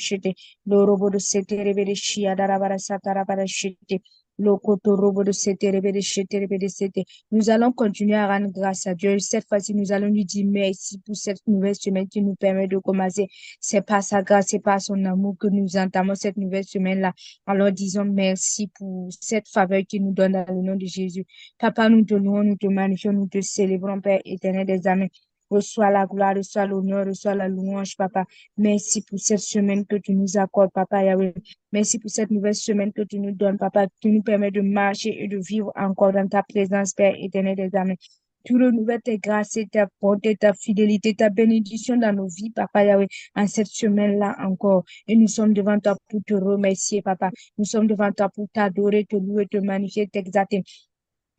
shete. Lorobo de sete rebere shia darabara satarabara shete. Lokoto robo de sete rebere shete rebere sete. Nous allons continuer à rendre grâce à Dieu. Cette fois-ci, nous allons lui dire merci pour cette nouvelle semaine qui nous permet de commencer. C'est par sa grâce, c'est par son amour que nous entamons cette nouvelle semaine-là. Alors disons merci pour cette faveur qu'il nous donne dans le nom de Jésus. Papa, nous te louons, nous te magnifions, nous te célébrons, Père éternel des âmes. Reçois la gloire, reçois l'honneur, reçois la louange, Papa. Merci pour cette semaine que tu nous accordes, Papa Yahweh. Merci pour cette nouvelle semaine que tu nous donnes, Papa, qui nous permet de marcher et de vivre encore dans ta présence, Père éternel des âmes. Tu renouvelles tes grâces et ta bonté, ta fidélité, ta bénédiction dans nos vies, Papa Yahweh, en cette semaine-là encore. Et nous sommes devant toi pour te remercier, Papa. Nous sommes devant toi pour t'adorer, te louer, te magnifier, t'exalter.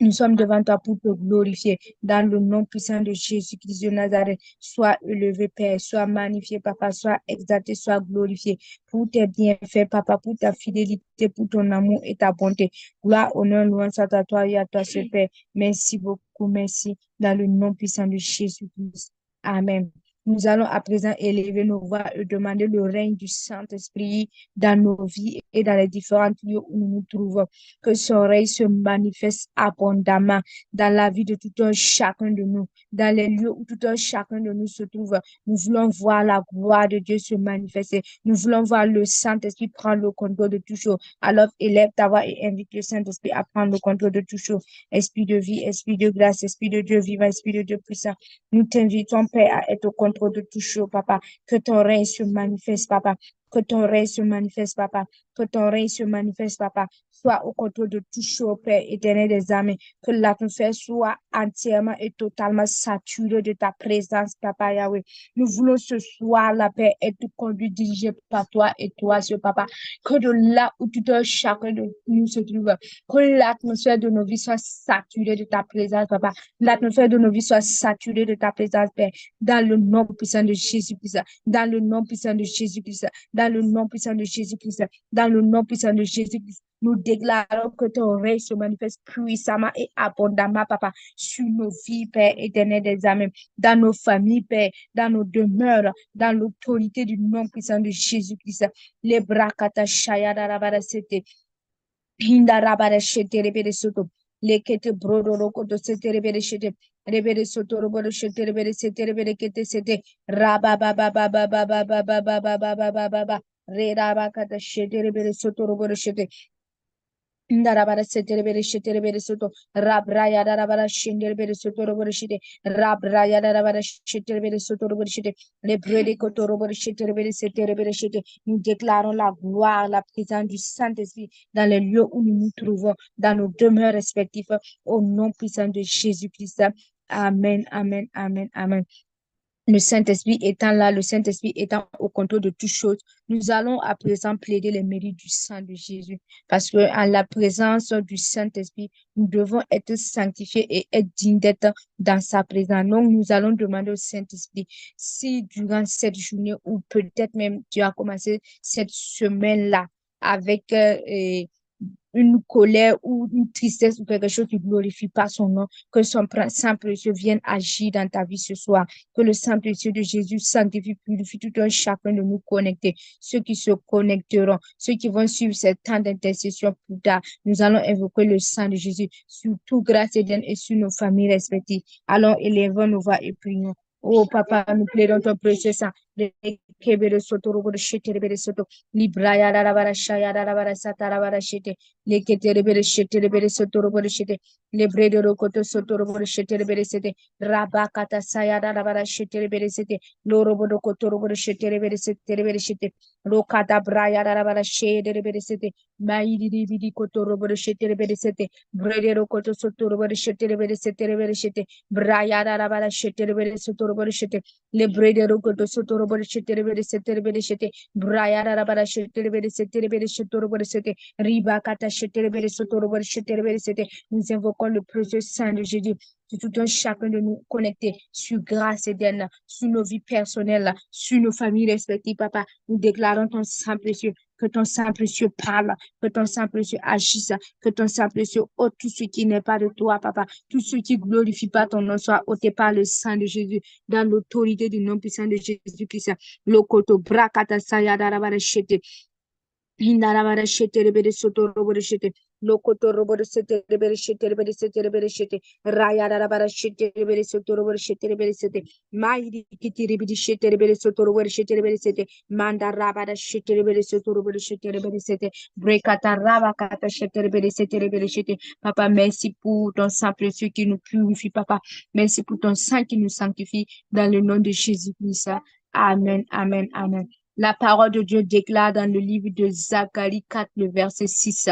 Nous sommes devant toi pour te glorifier dans le nom puissant de Jésus-Christ de Nazareth. Sois élevé, Père, sois magnifié, Papa, sois exalté, sois glorifié pour tes bienfaits, Papa, pour ta fidélité, pour ton amour et ta bonté. Gloire, honneur, louange à toi et à toi, ce Père. Merci beaucoup, merci, dans le nom puissant de Jésus-Christ. Amen. Nous allons à présent élever nos voix et demander le règne du Saint-Esprit dans nos vies et dans les différents lieux où nous nous trouvons. Que son règne se manifeste abondamment dans la vie de tout un chacun de nous, dans les lieux où tout un chacun de nous se trouve. Nous voulons voir la gloire de Dieu se manifester. Nous voulons voir le Saint-Esprit prendre le contrôle de tout chose. Alors, élève ta voix et invite le Saint-Esprit à prendre le contrôle de tout chose. Esprit de vie, esprit de grâce, esprit de Dieu vivant, esprit de Dieu puissant. Nous t'invitons, Père, à être au contrôle de tout chose, Papa. Que ton règne se manifeste, Papa. Que ton règne se manifeste, Papa. Que ton règne se manifeste, Papa. Sois au contrôle de tout chose, Père éternel des âmes. Que l'atmosphère soit entièrement et totalement saturée de ta présence, Papa Yahweh. Nous voulons ce soir, la paix, être conduit, dirigé par toi et toi, ce Papa. Que de là où tout un chacun de nous se trouve, que l'atmosphère de nos vies soit saturée de ta présence, Papa. L'atmosphère de nos vies soit saturée de ta présence, Père. Dans le nom puissant de Jésus-Christ. Dans le nom puissant de Jésus-Christ. Dans le nom puissant de Jésus-Christ. Dans le nom puissant de Jésus-Christ. Nous déclarons que ton règne se manifeste puissamment et abondamment, Papa, sur nos vies, Père éternel des âmes, dans nos familles, Père, dans nos demeures, dans l'autorité du nom puissant de Jésus-Christ. Les bras katashaya darabara sete. Hindarabara shete rebere soto. Lekete brodoro koto sete rebere shete. Rebere soto roboro shete rebere sete rebere kete sete. Raba ba ba ba ba ba ba ba ba ba ba ba ba ba ba ba. Re raba kata shete rebere soto roboro shete. Darabara seterebere sheterebere soto rabraya darabara shenderebere soto roborishite rabraya darabara sheterebere soto roborishite les brûlés koto roborishiterebere seterebere shite. Nous déclarons la gloire, la présence du Saint-Esprit dans les lieux où nous nous trouvons, dans nos demeures respectives, au nom puissant de Jésus-Christ. Amen, amen, amen, amen. Le Saint-Esprit étant là, le Saint-Esprit étant au contrôle de toutes choses, nous allons à présent plaider les mérites du sang de Jésus. Parce que en la présence du Saint-Esprit, nous devons être sanctifiés et être dignes d'être dans sa présence. Donc, nous allons demander au Saint-Esprit si durant cette journée ou peut-être même tu as commencé cette semaine-là avec une colère ou une tristesse ou quelque chose qui ne glorifie pas son nom, que son sang précieux vienne agir dans ta vie ce soir, que le sang précieux de Jésus sanctifie, purifie tout un chacun de nous connecter, ceux qui se connecteront, ceux qui vont suivre ce temps d'intercession plus tard. Nous allons invoquer le sang de Jésus sur tout grâce et bien et sur nos familles respectives. Allons élevons nos voix et prions. Oh papa, nous plaidons ton précieux sang. Kebere soto robo shete rebere soto libraya darabara shaya darabara satarabara shete lekete rebere shete rebere soto robo shete lebre de rokoto soto robo shete rebere sete rabakata saya darabara shete rebere sete lorobo do koto robo shete rebere sete rokata braya darabara shete rebere sete maidi bidi koto robo shete rebere sete brede rokoto soto robo shete rebere sete braya darabara shete rebere soto robo shete lebre de rokoto soto robo shete rebere sete braya darabara shete rebere sete robo shete riba kata shete rebere soto robo shete rebere sete. Nous invoquons le précieux sang de Jésus sur tout un chacun de nous connectés, sur Grâce Éden, sur nos vies personnelles, sur nos familles respectives, papa. Nous déclarons ton sang précieux, que ton sang précieux parle, que ton sang précieux agisse, que ton sang précieux ôte tout ce qui n'est pas de toi, papa. Tout ce qui glorifie pas ton nom soit ôté par le sang de Jésus, dans l'autorité du nom puissant de Jésus-Christ. Lokoto brakata sayadara shete. Hindarabara shete rebere soto robore shete. Lokoto robore shete rebere shete rebere shete rebere shete. Rayarabara shete rebere soto robore shete rebere shete. Mairi kiti rebere shete rebere soto robore shete rebere shete. Mandarabara shete rebere soto robore shete rebere shete. Brekata rabakata shete rebere shete rebere shete. Papa, merci pour ton sang précieux qui nous purifie, papa. Merci pour ton sang qui nous sanctifie dans le nom de Jésus-Christ. Amen, amen, amen. La parole de Dieu déclare dans le livre de Zacharie 4, le verset 6.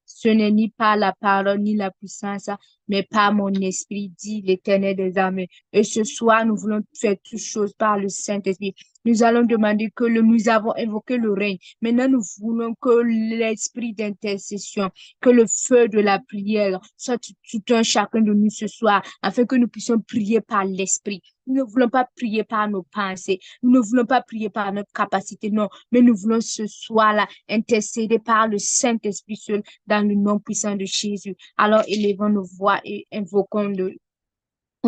Ce n'est ni par la parole ni la puissance, mais par mon esprit, dit l'Éternel des armées. Et ce soir, nous voulons faire toutes choses par le Saint-Esprit. Nous allons demander nous avons invoqué le règne. Maintenant, nous voulons que l'esprit d'intercession, que le feu de la prière soit tout un chacun de nous ce soir, afin que nous puissions prier par l'esprit. Nous ne voulons pas prier par nos pensées. Nous ne voulons pas prier par notre capacité, non. Mais nous voulons ce soir-là intercéder par le Saint-Esprit seul dans le nom puissant de Jésus. Alors, élevons nos voix et invoquons le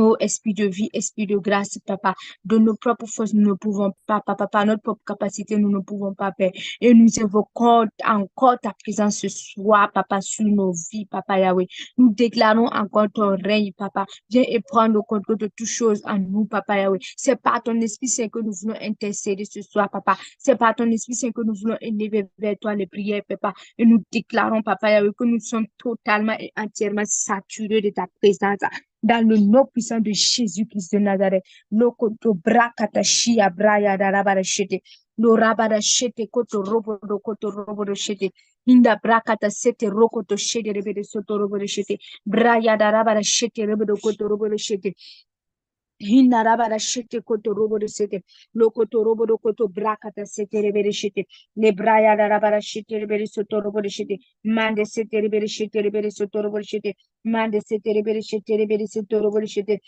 Oh, esprit de vie, esprit de grâce, papa. De nos propres forces, nous ne pouvons pas, papa. Par notre propre capacité, nous ne pouvons pas, Père. Et nous évoquons encore ta présence ce soir, papa, sur nos vies, papa Yahweh. Nous déclarons encore ton règne, papa. Viens et prends le contrôle de toutes choses en nous, papa Yahweh. C'est par ton esprit saint que nous voulons intercéder ce soir, papa. C'est par ton esprit saint que nous voulons élever vers toi les prières, papa. Et nous déclarons, papa Yahweh, que nous sommes totalement et entièrement saturés de ta présence dans le nom puissant de Jésus-Christ de Nazareth. Lokoto brakata shia braya da rabara shete. Lo rabara shete koto robo do koto robo do shete. Inda brakata sete rokoto shede rebe de soto robo do shete. Braya da rabara shete rebe do koto robo do shete. Hinarabara shete koto robo de sete, lokoto robo do koto brakata sete rebere shete, le braya rabara shete rebere soto robo de shete, mande sete rebere shete rebere soto robo de shete, mande sete rebere shete rebere soto robo de shete,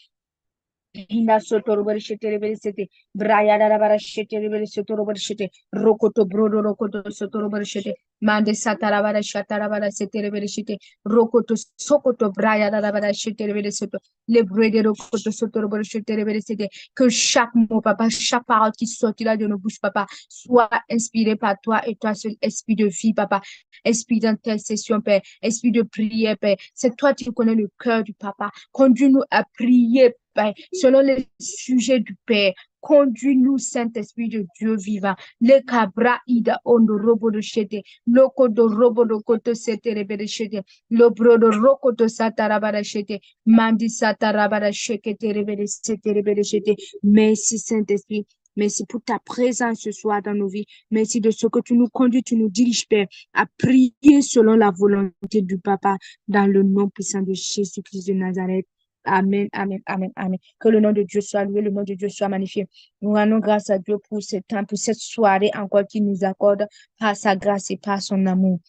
Hinda soto robori shete rebere sete braya da bara shete rebere soto robori shete rokoto brodo rokoto soto robori shete mande satara bara shatara bara sete rebere shete rokoto sokoto braya da bara shete rebere soto le brede rokoto soto robori shete rebere sete que chaque mot papa chaque parole qui sortira de nos bouches papa soit inspiré par toi et toi seul esprit de vie papa esprit d'intercession père esprit de prière père c'est toi qui connais le cœur du papa conduis-nous à prier Père, selon les sujets du Père, conduis-nous, Saint-Esprit de Dieu vivant. Le cabra ida ondo robo de chete, loko do robo do koto sete rebe de chete, lo bro do roko to sataraba de chete, mandi sataraba de chekete rebe de sete rebe de chete. Merci, Saint-Esprit. Merci pour ta présence ce soir dans nos vies. Merci de ce que tu nous conduis, tu nous diriges, Père, à prier selon la volonté du Papa, dans le nom puissant de Jésus-Christ de Nazareth. Amen, amen, amen, amen. Que le nom de Dieu soit loué, le nom de Dieu soit magnifié. Nous rendons grâce à Dieu pour ce temps, pour cette soirée encore qu'il nous accorde par sa grâce et par son amour.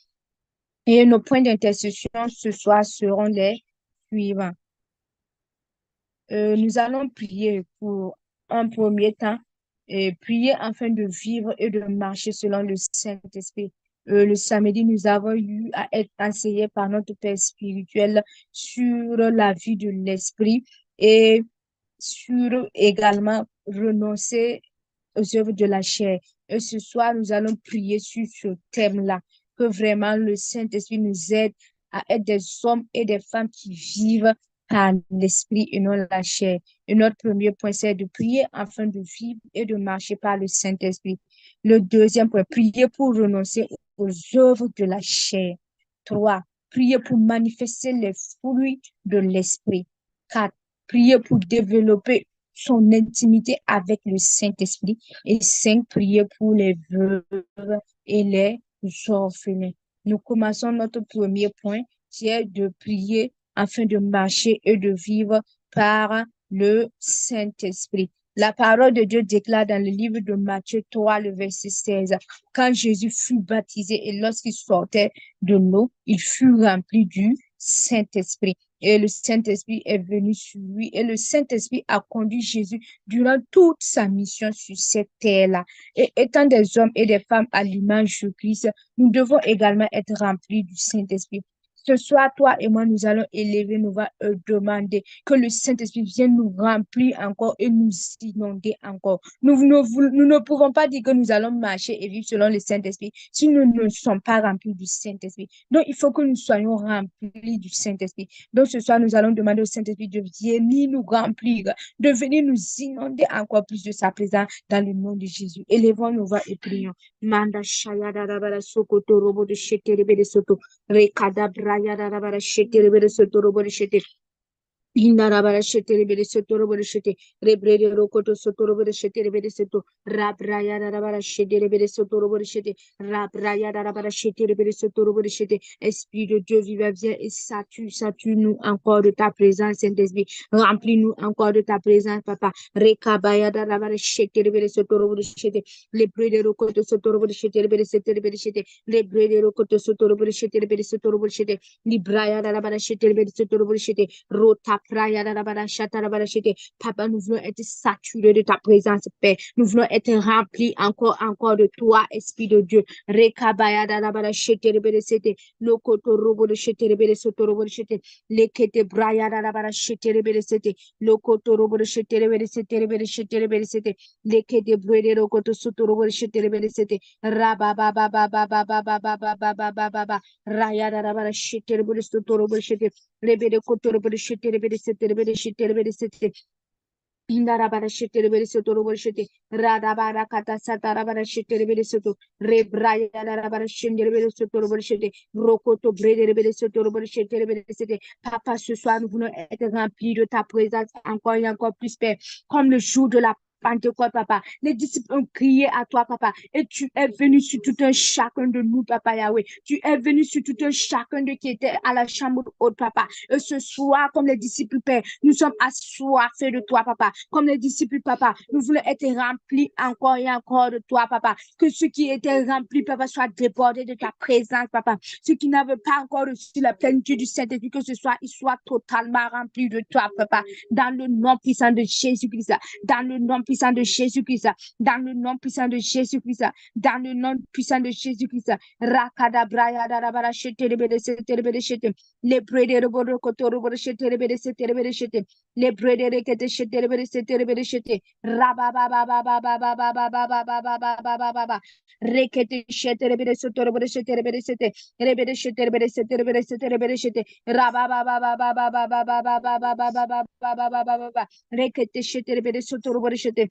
Et nos points d'intercession ce soir seront les suivants. Nous allons prier pour un premier temps, et prier afin de vivre et de marcher selon le Saint-Esprit. Le samedi, nous avons eu à être enseignés par notre Père spirituel sur la vie de l'Esprit et sur également renoncer aux œuvres de la chair. Et ce soir, nous allons prier sur ce thème-là, que vraiment le Saint-Esprit nous aide à être des hommes et des femmes qui vivent par l'Esprit et non la chair. Et notre premier point, c'est de prier afin de vivre et de marcher par le Saint-Esprit. Le deuxième point, prier pour renoncer aux œuvres de la chair. 3. Prier pour manifester les fruits de l'Esprit. 4. Prier pour développer son intimité avec le Saint-Esprit. Et 5. Prier pour les veuves et les orphelins. Nous commençons notre premier point, qui est de prier afin de marcher et de vivre par le Saint-Esprit. La parole de Dieu déclare dans le livre de Matthieu 3, le verset 16, quand Jésus fut baptisé et lorsqu'il sortait de l'eau, il fut rempli du Saint-Esprit. Et le Saint-Esprit est venu sur lui. Et le Saint-Esprit a conduit Jésus durant toute sa mission sur cette terre-là. Et étant des hommes et des femmes à l'image de Christ, nous devons également être remplis du Saint-Esprit. Ce soir, toi et moi, nous allons élever, nous va demander que le Saint-Esprit vienne nous remplir encore et nous inonder encore. Nous ne pouvons pas dire que nous allons marcher et vivre selon le Saint-Esprit si nous ne sommes pas remplis du Saint-Esprit. Donc, il faut que nous soyons remplis du Saint-Esprit. Donc, ce soir, nous allons demander au Saint-Esprit de venir nous remplir, de venir nous inonder encore plus de sa présence dans le nom de Jésus. Élevons nos voix et prions. Manda shaya da da ba da sokoto robo de shete rebe de soto. Rekada braya da da ba da shete rebe de soto robo de shete. Hindarabara shete rebere soto robere shete rebrede rokoto soto robere shete rebere soto rabraya darabara shete rebere soto robere shete rabraya darabara shete rebere soto robere shete. Esprit de Dieu vivant, viens et sature-nous encore de ta présence, Saint-Esprit. Remplis-nous encore de ta présence, Papa. Rekabaya darabara shete rebere soto robere shete lebrede rokoto soto robere shete rebere shete lebrede rokoto soto robere shete rebere soto robere shete libraya darabara shete rebere soto robere shete rota. Papa, nous voulons être saturés de ta présence, Père. Nous voulons être remplis encore de toi, Esprit de Dieu. Rekabaya darabara shete rebere sete lokoto robo de shete rebere soto robo de shete lekete braya darabara shete rebere sete lokoto robo de shete rebere sete lekete brede rokoto soto robo de shete rebere sete raba ba ba ba ba ba ba ba ba ba ba ba ba ba ba raya darabara shete rebere soto robo de shete rebere koto robo de shete rebere sete Indarabara shete rebere soto robo shete radabara kata satarabara shete rebere soto rebraya darabara shende rebere soto robo shete rokoto brede rebere soto robo shete rebere sete. Papa, ce soir nous voulons être remplis de ta présence encore et encore plus, Père, comme le jour de la Pentecôte, Papa. Les disciples ont crié à toi, Papa, et tu es venu sur tout un chacun de nous, Papa Yahweh. Tu es venu sur tout un chacun de qui était à la chambre haute, Papa. Et ce soir, comme les disciples, Père, nous sommes assoiffés de toi, Papa. Comme les disciples, Papa, nous voulons être remplis encore et encore de toi, Papa. Que ceux qui étaient remplis, Papa, soient débordés de ta présence, Papa. Ceux qui n'avaient pas encore reçu la plénitude du Saint-Esprit, que ce soit, ils soient totalement remplis de toi, Papa. Dans le nom puissant de Jésus-Christ. Dans le nom puissant de Jésus-Christ. Dans le nom puissant de Jésus-Christ. Dans le nom puissant de Jésus-Christ. Rakada braya darabara shete rebede shete. Le brede robo koto robo shete rebede shete. Le brede rekete shete rebede shete. Raba ba ba ba ba ba ba ba ba ba ba ba ba ba ba ba ba ba. Rekete shete rebede soto robo shete rebede shete. Rebede shete rebede shete. Raba ba ba ba ba ba ba ba ba ba ba ba ba ba ba ba ba ba ba. Rekete shete rebede soto robo shete.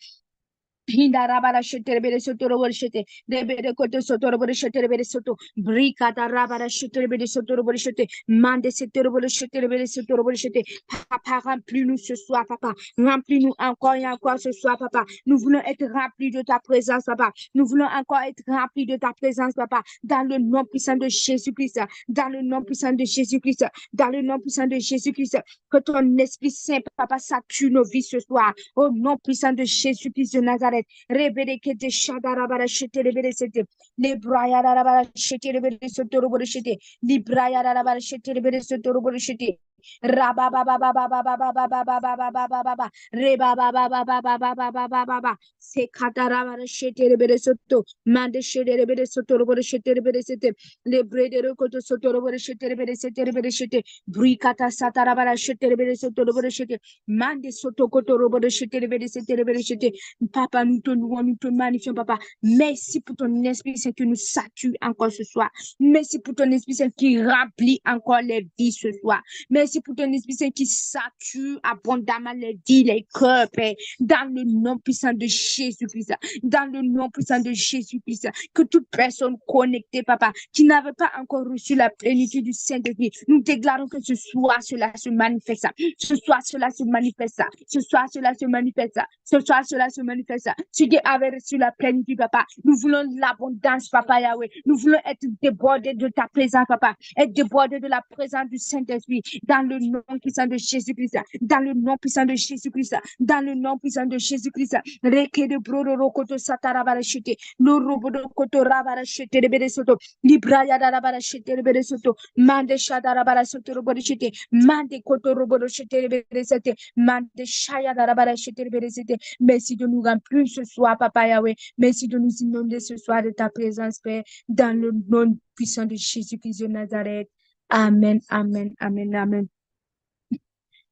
Hindarabara sheterebere soto robore shete rebere koto soto robore shete rebere soto brikata rabara sheterebere soto robore shete mande soto robore shete rebere soto robore shete. Papa, remplis-nous ce soir, Papa. Remplis-nous encore et encore ce soir, Papa. Nous voulons être remplis de ta présence, Papa. Nous voulons encore être remplis de ta présence, Papa. Dans le nom puissant de Jésus-Christ. Dans le nom puissant de Jésus-Christ. Dans le nom puissant de Jésus-Christ. Que ton Esprit Saint, Papa, sature nos vies ce soir. Au nom puissant de Jésus-Christ de Nazareth. Reberekete shadarabara shete rebere sete. Libraya darabara shete rebere soto robore shete. Libraya darabara shete rebere soto robore shete. Raba ba ba ba ba ba ba ba ba ba ba ba ba ba ba ba ba. Reba ba ba ba ba ba ba ba ba ba ba ba. Sekadarabara shete rebere soto. Mande shete rebere soto robore shete rebere sete. Librede rokoto soto robore shete rebere sete rebere shete. Brikata satarabara shete rebere soto robore shete. Mande soto koto robore shete rebere sete rebere shete. Papa, nous te louons, nous te magnifions, Papa. Merci pour ton Esprit Saint qui nous sature encore ce soir. Merci pour ton Esprit Saint qui remplit encore les vies ce soir. Merci pour ton Esprit Saint qui sature abondamment les vies, les cœurs, Père. Dans le nom puissant de Jésus-Christ. Dans le nom puissant de Jésus-Christ. Que toute personne connectée, Papa, qui n'avait pas encore reçu la plénitude du Saint-Esprit, nous déclarons que ce soir, cela se manifeste. Ce soir, cela se manifeste. Ce soir, cela se manifeste. Ce soir, cela se manifeste. Tu qui avais reçu la plénitude, Papa. Nous voulons l'abondance, Papa Yahweh. Nous voulons être débordés de ta présence, Papa. Être débordés de la présence du Saint-Esprit. Dans dans le nom puissant de Jésus-Christ, dans le nom puissant de Jésus-Christ, dans le nom puissant de Jésus-Christ. Reke de broro koto satarabara shete, no robodo koto rabara shete de bere soto, libraya darabara shete de bere soto, mande shadarabara soto robodo shete, mande koto robodo shete de bere sete, mande shaya darabara shete de bere sete. Merci de nous remplir ce soir, Papa Yahweh. Merci de nous inonder ce soir de ta présence, Père, dans le nom puissant de Jésus-Christ de Nazareth. Amen, amen, amen, amen.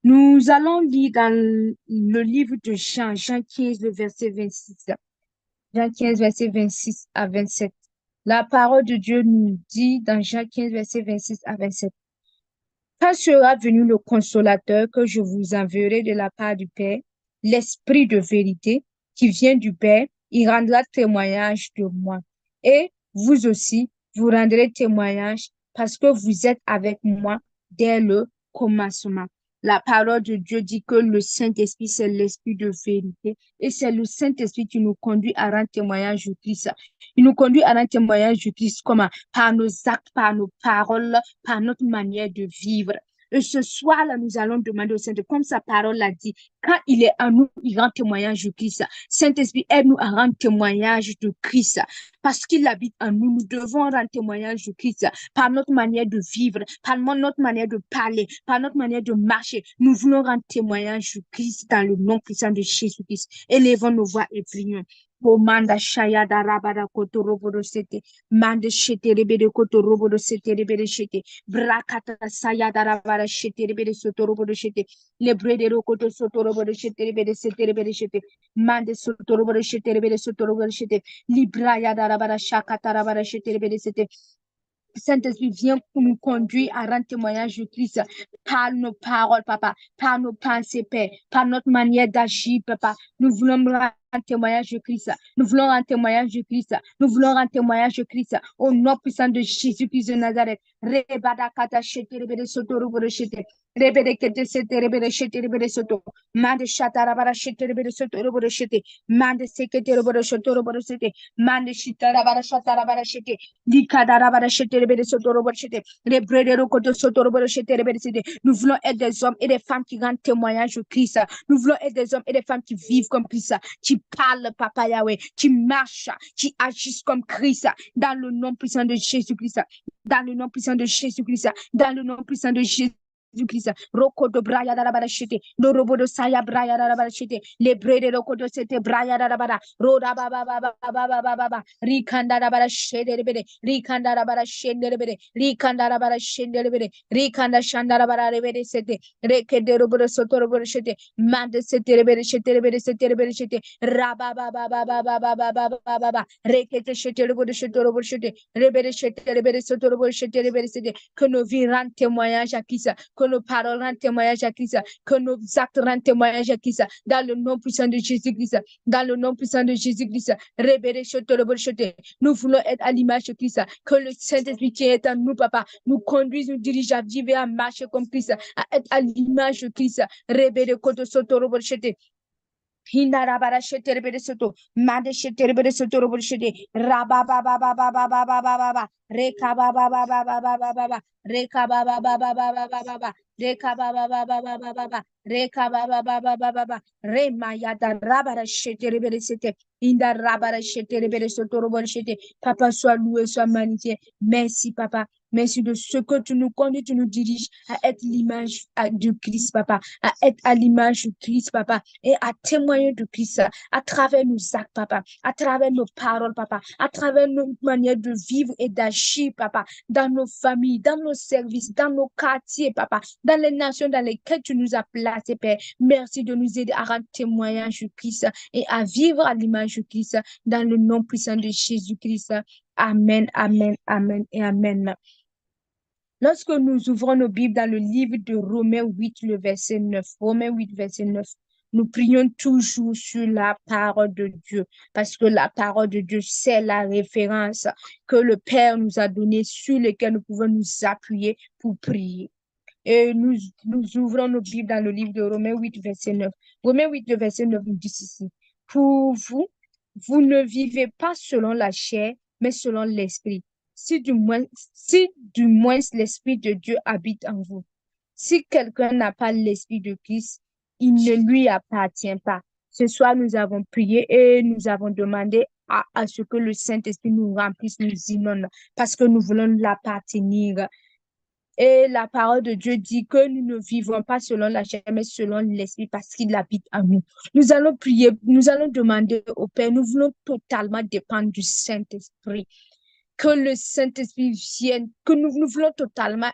Nous allons lire dans le livre de Jean, Jean 15, le verset 26. Jean 15, verset 26 à 27. La parole de Dieu nous dit dans Jean 15, verset 26 à 27. Quand sera venu le consolateur que je vous enverrai de la part du Père, l'Esprit de vérité qui vient du Père, il rendra témoignage de moi. Et vous aussi, vous rendrez témoignage parce que vous êtes avec moi dès le commencement. La parole de Dieu dit que le Saint-Esprit, c'est l'Esprit de vérité. Et c'est le Saint-Esprit qui nous conduit à rendre témoignage de Christ. Il nous conduit à rendre témoignage de Christ comment? Par nos actes, par nos paroles, par notre manière de vivre. Et ce soir-là, nous allons demander au Saint-Esprit, comme sa parole l'a dit, quand il est en nous, il rend témoignage de Christ. Saint-Esprit, aide-nous à rendre témoignage de Christ. Parce qu'il habite en nous, nous devons rendre témoignage de Christ par notre manière de vivre, par notre manière de parler, par notre manière de marcher. Nous voulons rendre témoignage de Christ dans le nom puissant de Jésus-Christ. Élevons nos voix et prions. Manda shaya da rabada koto robodo sete mande shete rebede koto robodo sete rebede shete brakata saya da rabada shete rebede soto robodo shete le brede koto soto robodo shete rebede sete rebede shete mande soto robodo shete rebede soto robodo shete libraya da rabada shakata rabada shete rebede sete. Saint-Esprit, viens pour nous conduire à rendre témoignage de Christ par nos paroles, Papa, par nos pensées, Père, par notre manière d'agir, Papa. Nous voulons rendre témoignage de Christ. Nous voulons rendre témoignage de Christ. Nous voulons rendre témoignage de Christ au nom puissant de Jésus-Christ de Nazareth. Rebada kata shete rebede soto rubere shete. Rebede kete sete rebede shete rebede soto. Mande shata rabara shete rebede soto rubere shete. Mande sekete rubere soto rubere shete. Mande shita rabara shata rabara shete. Nous voulons être des hommes et des femmes qui rendent témoignage de Christ. Nous voulons être des hommes et des femmes qui vivent comme Christ, qui parlent, Papa Yahweh, qui marchent, qui agissent comme Christ, dans le nom puissant de Jésus-Christ, dans le nom puissant de Jésus-Christ, dans le nom puissant de Jésus. Christ, Roko de Braya d'Arabarachete, no Robo de Saya Braya d'Arabarachete, les Brede de Roko de Sete Braya d'Arabara, Roda Baba Baba Baba Baba, Rikanda d'Arabarachete, Rikanda d'Arabarachete, Rikanda d'Arabarachete, Rikanda Shandarabara Rebede Sete, Reke de Robo de Soto Roborachete, Mande Sete Rebede Sete Rebede Sete Rebede Sete, Rabba Baba Baba Baba Baba Baba, Reke de Sete Robo de Soto Roborachete, Rebede Sete Rebede Soto Roborachete, Rebede Sete, que nos vies rendent témoignage à qui ça, que nos paroles rendent témoignage à Christ, que nos actes rendent témoignage à Christ, dans le nom puissant de Jésus-Christ, dans le nom puissant de Jésus-Christ. Nous voulons être à l'image de Christ, que le Saint-Esprit qui est en nous, Papa, nous conduise, nous dirige à vivre et à marcher comme Christ, à être à l'image de Christ. Hindarabara sheterebere soto, mande sheterebere soto robor shete, raba ba ba ba ba ba ba ba ba ba ba, reka ba ba ba ba ba ba ba ba ba, reka ba ba ba ba ba ba ba ba ba, reka ba ba ba ba ba ba ba ba, reka ba ba ba ba ba ba ba, rema yada rabara sheterebere sete, indarabara sheterebere soto robor shete. Papa, sois loué, sois magnifié. Merci, Papa. Merci de ce que tu nous conduis, tu nous diriges à être l'image de Christ, Papa, à être à l'image de Christ, Papa, et à témoigner de Christ à travers nos actes, Papa, à travers nos paroles, Papa, à travers notre manière de vivre et d'agir, Papa, dans nos familles, dans nos services, dans nos quartiers, Papa, dans les nations dans lesquelles tu nous as placés, Père. Merci de nous aider à rendre témoignage de Christ et à vivre à l'image de Christ dans le nom puissant de Jésus-Christ. Amen, amen, amen et amen. Lorsque nous ouvrons nos Bibles dans le livre de Romains 8, le verset 9, Romains 8, verset 9, nous prions toujours sur la parole de Dieu, parce que la parole de Dieu, c'est la référence que le Père nous a donnée, sur laquelle nous pouvons nous appuyer pour prier. Et nous ouvrons nos Bibles dans le livre de Romains 8, verset 9. Romains 8, le verset 9 nous dit ceci. Pour vous, vous ne vivez pas selon la chair, mais selon l'esprit. Si du moins l'Esprit de Dieu habite en vous. Si quelqu'un n'a pas l'Esprit de Christ, il ne lui appartient pas. Ce soir, nous avons prié et nous avons demandé à ce que le Saint-Esprit nous remplisse, nous inonde, parce que nous voulons l'appartenir. Et la parole de Dieu dit que nous ne vivons pas selon la chair, mais selon l'Esprit, parce qu'il habite en nous. Nous allons prier, nous allons demander au Père, nous voulons totalement dépendre du Saint-Esprit. Que le Saint-Esprit vienne, que nous voulons totalement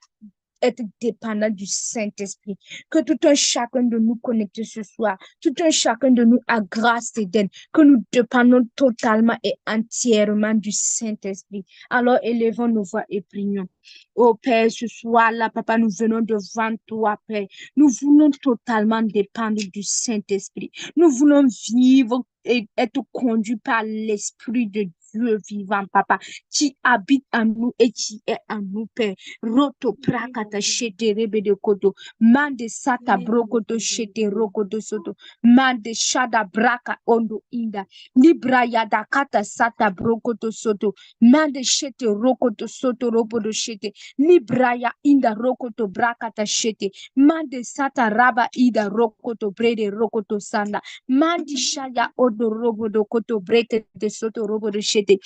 être dépendant du Saint-Esprit. Que tout un chacun de nous connecte ce soir, tout un chacun de nous à grâce d'Éden, que nous dépendons totalement et entièrement du Saint-Esprit. Alors élevons nos voix et prions. Oh Père, ce soir-là, Papa, nous venons devant toi, Père. Nous voulons totalement dépendre du Saint-Esprit. Nous voulons vivre et être conduits par l'Esprit de Dieu vivant, Papa, qui habite en nous et qui est en nous, Père. Roto prakata shete rebe de koto. Mande sata brokoto shete rokoto soto. Mande shada braka ondo inda. Libra yada kata sata brokoto soto. Mande shete rokoto soto robodo shete. Libra ya inda rokoto brakata shete. Mande sata raba ida rokoto brede rokoto sanda. Mandi shaya odo robodo koto brete de soto robodo shete.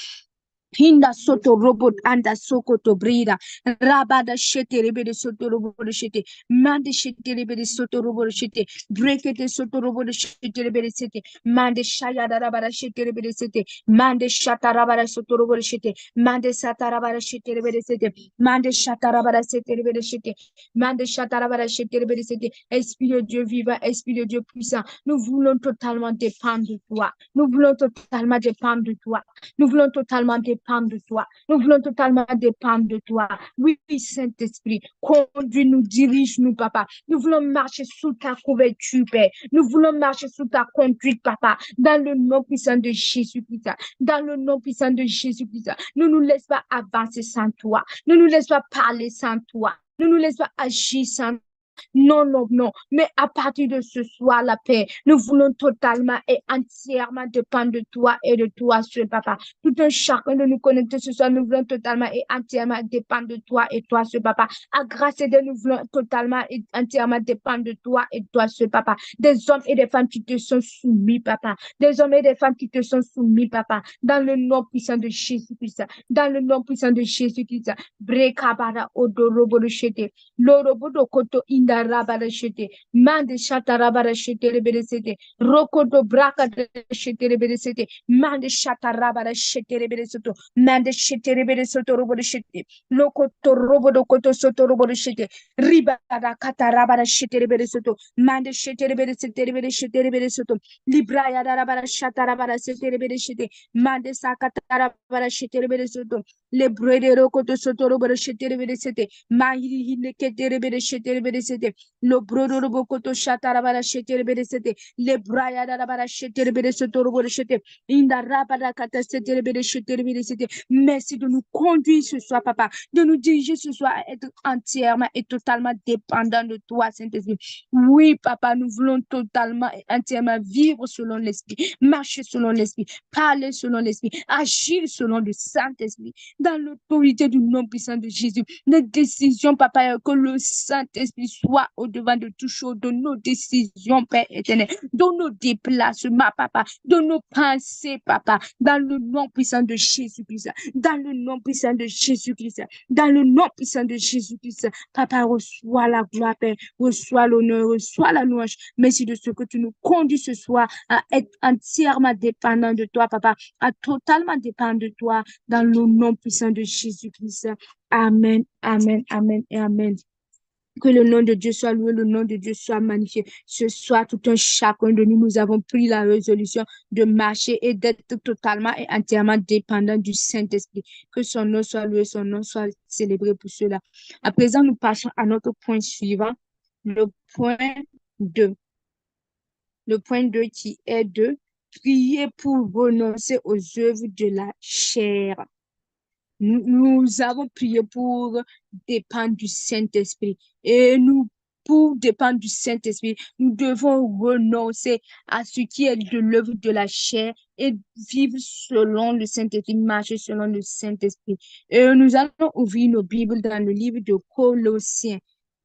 Hinda soto robot anda sokoto brida rabada shete rebede soto robot shete mande shete rebede soto robot shete brekete soto robot shete rebede sete mande shaya rabada shete rebede sete mande shata rabada soto robot shete mande sata rabada shete rebede sete mande shata rabada sete rebede shete mande shata rabada shete rebede sete. Esprit de Dieu vivant, Esprit de Dieu puissant, nous voulons totalement dépendre de toi, nous voulons totalement dépendre de toi. Nous voulons totalement dépendre de toi. Nous voulons totalement dépendre de toi. Oui, Saint-Esprit, conduis-nous, dirige-nous, Papa. Nous voulons marcher sous ta couverture, Père. Nous voulons marcher sous ta conduite, Papa. Dans le nom puissant de Jésus-Christ. Dans le nom puissant de Jésus-Christ. Ne nous laisse pas avancer sans toi. Ne nous laisse pas parler sans toi. Ne nous laisse pas agir sans toi. Non, non, non. Mais à partir de ce soir, la paix, nous voulons totalement et entièrement dépendre de toi et de toi seul, Papa. Tout un chacun de nous connecter ce soir, nous voulons totalement et entièrement dépendre de toi et toi seul, Papa. À grâce de nous voulons totalement et entièrement dépendre de toi et toi seul, Papa. Des hommes et des femmes qui te sont soumis, Papa. Des hommes et des femmes qui te sont soumis, Papa. Dans le nom puissant de Jésus-Christ. Dans le nom puissant de Jésus-Christ. Brekabara odorobo shete. Lorobodo koto inda rabara shete. Mande shata rabara shete rebere sete. Rokoto braka shete rebere sete. Mande shata rabara shete rebere soto. Mande shete rebere soto robodo shete. Lokoto robodo koto soto robodo shete. Ribara kata rabara shete rebere soto. Mande shete rebere sete rebere shete rebere soto. Libra ya rabara shata rabara sete rebere shete. Mande sakata rabara shete rebere soto. Le brede rokoto soto robodo shete rebere sete. Mahiri hinde kete rebere shete rebere sete. Lo brodo robokoto shata rabara shete rebere sete. Le braya rabara shete rebere soto robodo shete. Inda rabara kata sete rebere shete rebere sete. Merci de nous conduire ce soir, Papa, de nous diriger ce soir à être entièrement et totalement dépendant de toi, Saint-Esprit. Oui, Papa, nous voulons totalement et entièrement vivre selon l'Esprit, marcher selon l'Esprit, parler selon l'Esprit, agir selon le Saint-Esprit, dans l'autorité du nom puissant de Jésus. Les décisions, Papa, que le Saint-Esprit soit au-devant de tout chose, de nos décisions, Père éternel, de nos déplacements, Papa, de nos pensées, Papa, dans le nom puissant de Jésus-Christ, dans le nom puissant de Jésus-Christ, dans le nom puissant de Jésus-Christ. Papa, reçois la gloire, Père, reçois l'honneur, reçois la louange. Merci de ce que tu nous conduis ce soir à être entièrement dépendant de toi, Papa, à totalement dépendre de toi, dans le nom puissant de Jésus-Christ. Amen, amen, amen et amen. Que le nom de Dieu soit loué, le nom de Dieu soit magnifié. Ce soir, tout un chacun de nous, nous avons pris la résolution de marcher et d'être totalement et entièrement dépendant du Saint-Esprit. Que son nom soit loué, son nom soit célébré pour cela. À présent, nous passons à notre point suivant, le point 2. Le point 2 qui est de prier pour renoncer aux œuvres de la chair. Nous avons prié pour dépendre du Saint-Esprit. Et nous, pour dépendre du Saint-Esprit, nous devons renoncer à ce qui est de l'œuvre de la chair et vivre selon le Saint-Esprit, marcher selon le Saint-Esprit. Et nous allons ouvrir nos Bibles dans le livre de Colossiens.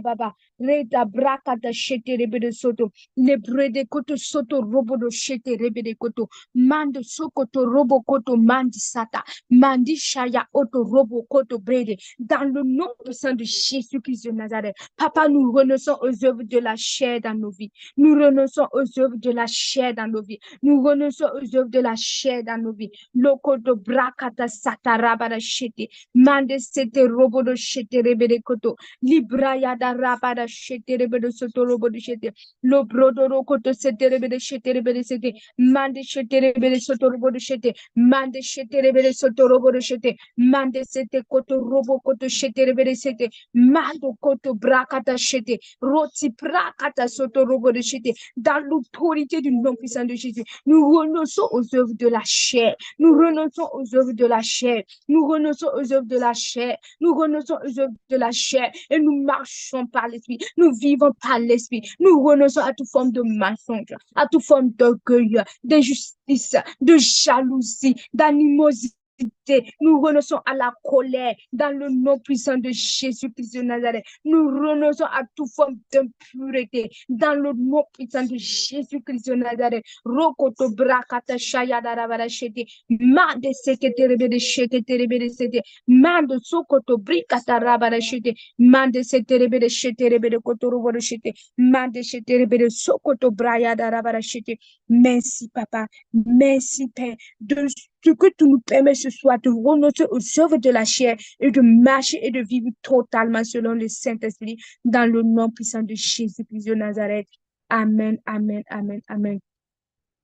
baba. Reda brakata shete rebede soto. Lebrede koto soto robodo shete rebede koto. Mando sokoto robo koto mandi sata. Mandi shaya oto robo koto brede. Dans le nom puissant de Jésus-Christ de Nazareth. Papa, nous renonçons aux œuvres de la chair dans nos vies. Nous renonçons aux œuvres de la chair dans nos vies. Nous renonçons aux œuvres de la chair dans nos vies. Lokoto brakata satarabara shete. Mande sete robo do shete rebede koto. Libraya da rabada shete rebede soto robo do shete. Lo brodo rokoto sete rebede shete rebede sete. Mande shete rebede soto robo do shete. Mande shete rebede soto robo do shete. Mande sete koto robo koto shete rebede sete. Mando koto brakata shete. Roti brakata soto robo de shete. Dans l'autorité du nom puissant de Jésus, nous renonçons aux œuvres de la chair. Nous renonçons aux œuvres de la chair. Nous renonçons aux œuvres de la chair. Nous renonçons aux œuvres de la chair. Et nous marchons par l'esprit. Nous vivons par l'esprit. Nous renonçons à toute forme de mensonge, à toute forme d'orgueil, d'injustice, de jalousie, d'animosité. Nous renonçons à la colère dans le nom puissant de Jésus-Christ de Nazareth. Nous renonçons à toute forme d'impureté dans le nom puissant de Jésus-Christ de Nazareth. Rokoto brakata shayada rabara shete. Mande sekete rebede shete rebede sete. Mande sokoto brikata rabara shete. Mande sete rebede shete rebede koto roboro shete. Mande shete rebede sokoto brayada rabara shete. Merci papa. Merci Père. De ce que tu nous permets ce soir de renoncer aux œuvres de la chair et de marcher et de vivre totalement selon le Saint-Esprit dans le nom puissant de Jésus-Christ de Nazareth. Amen, amen, amen, amen.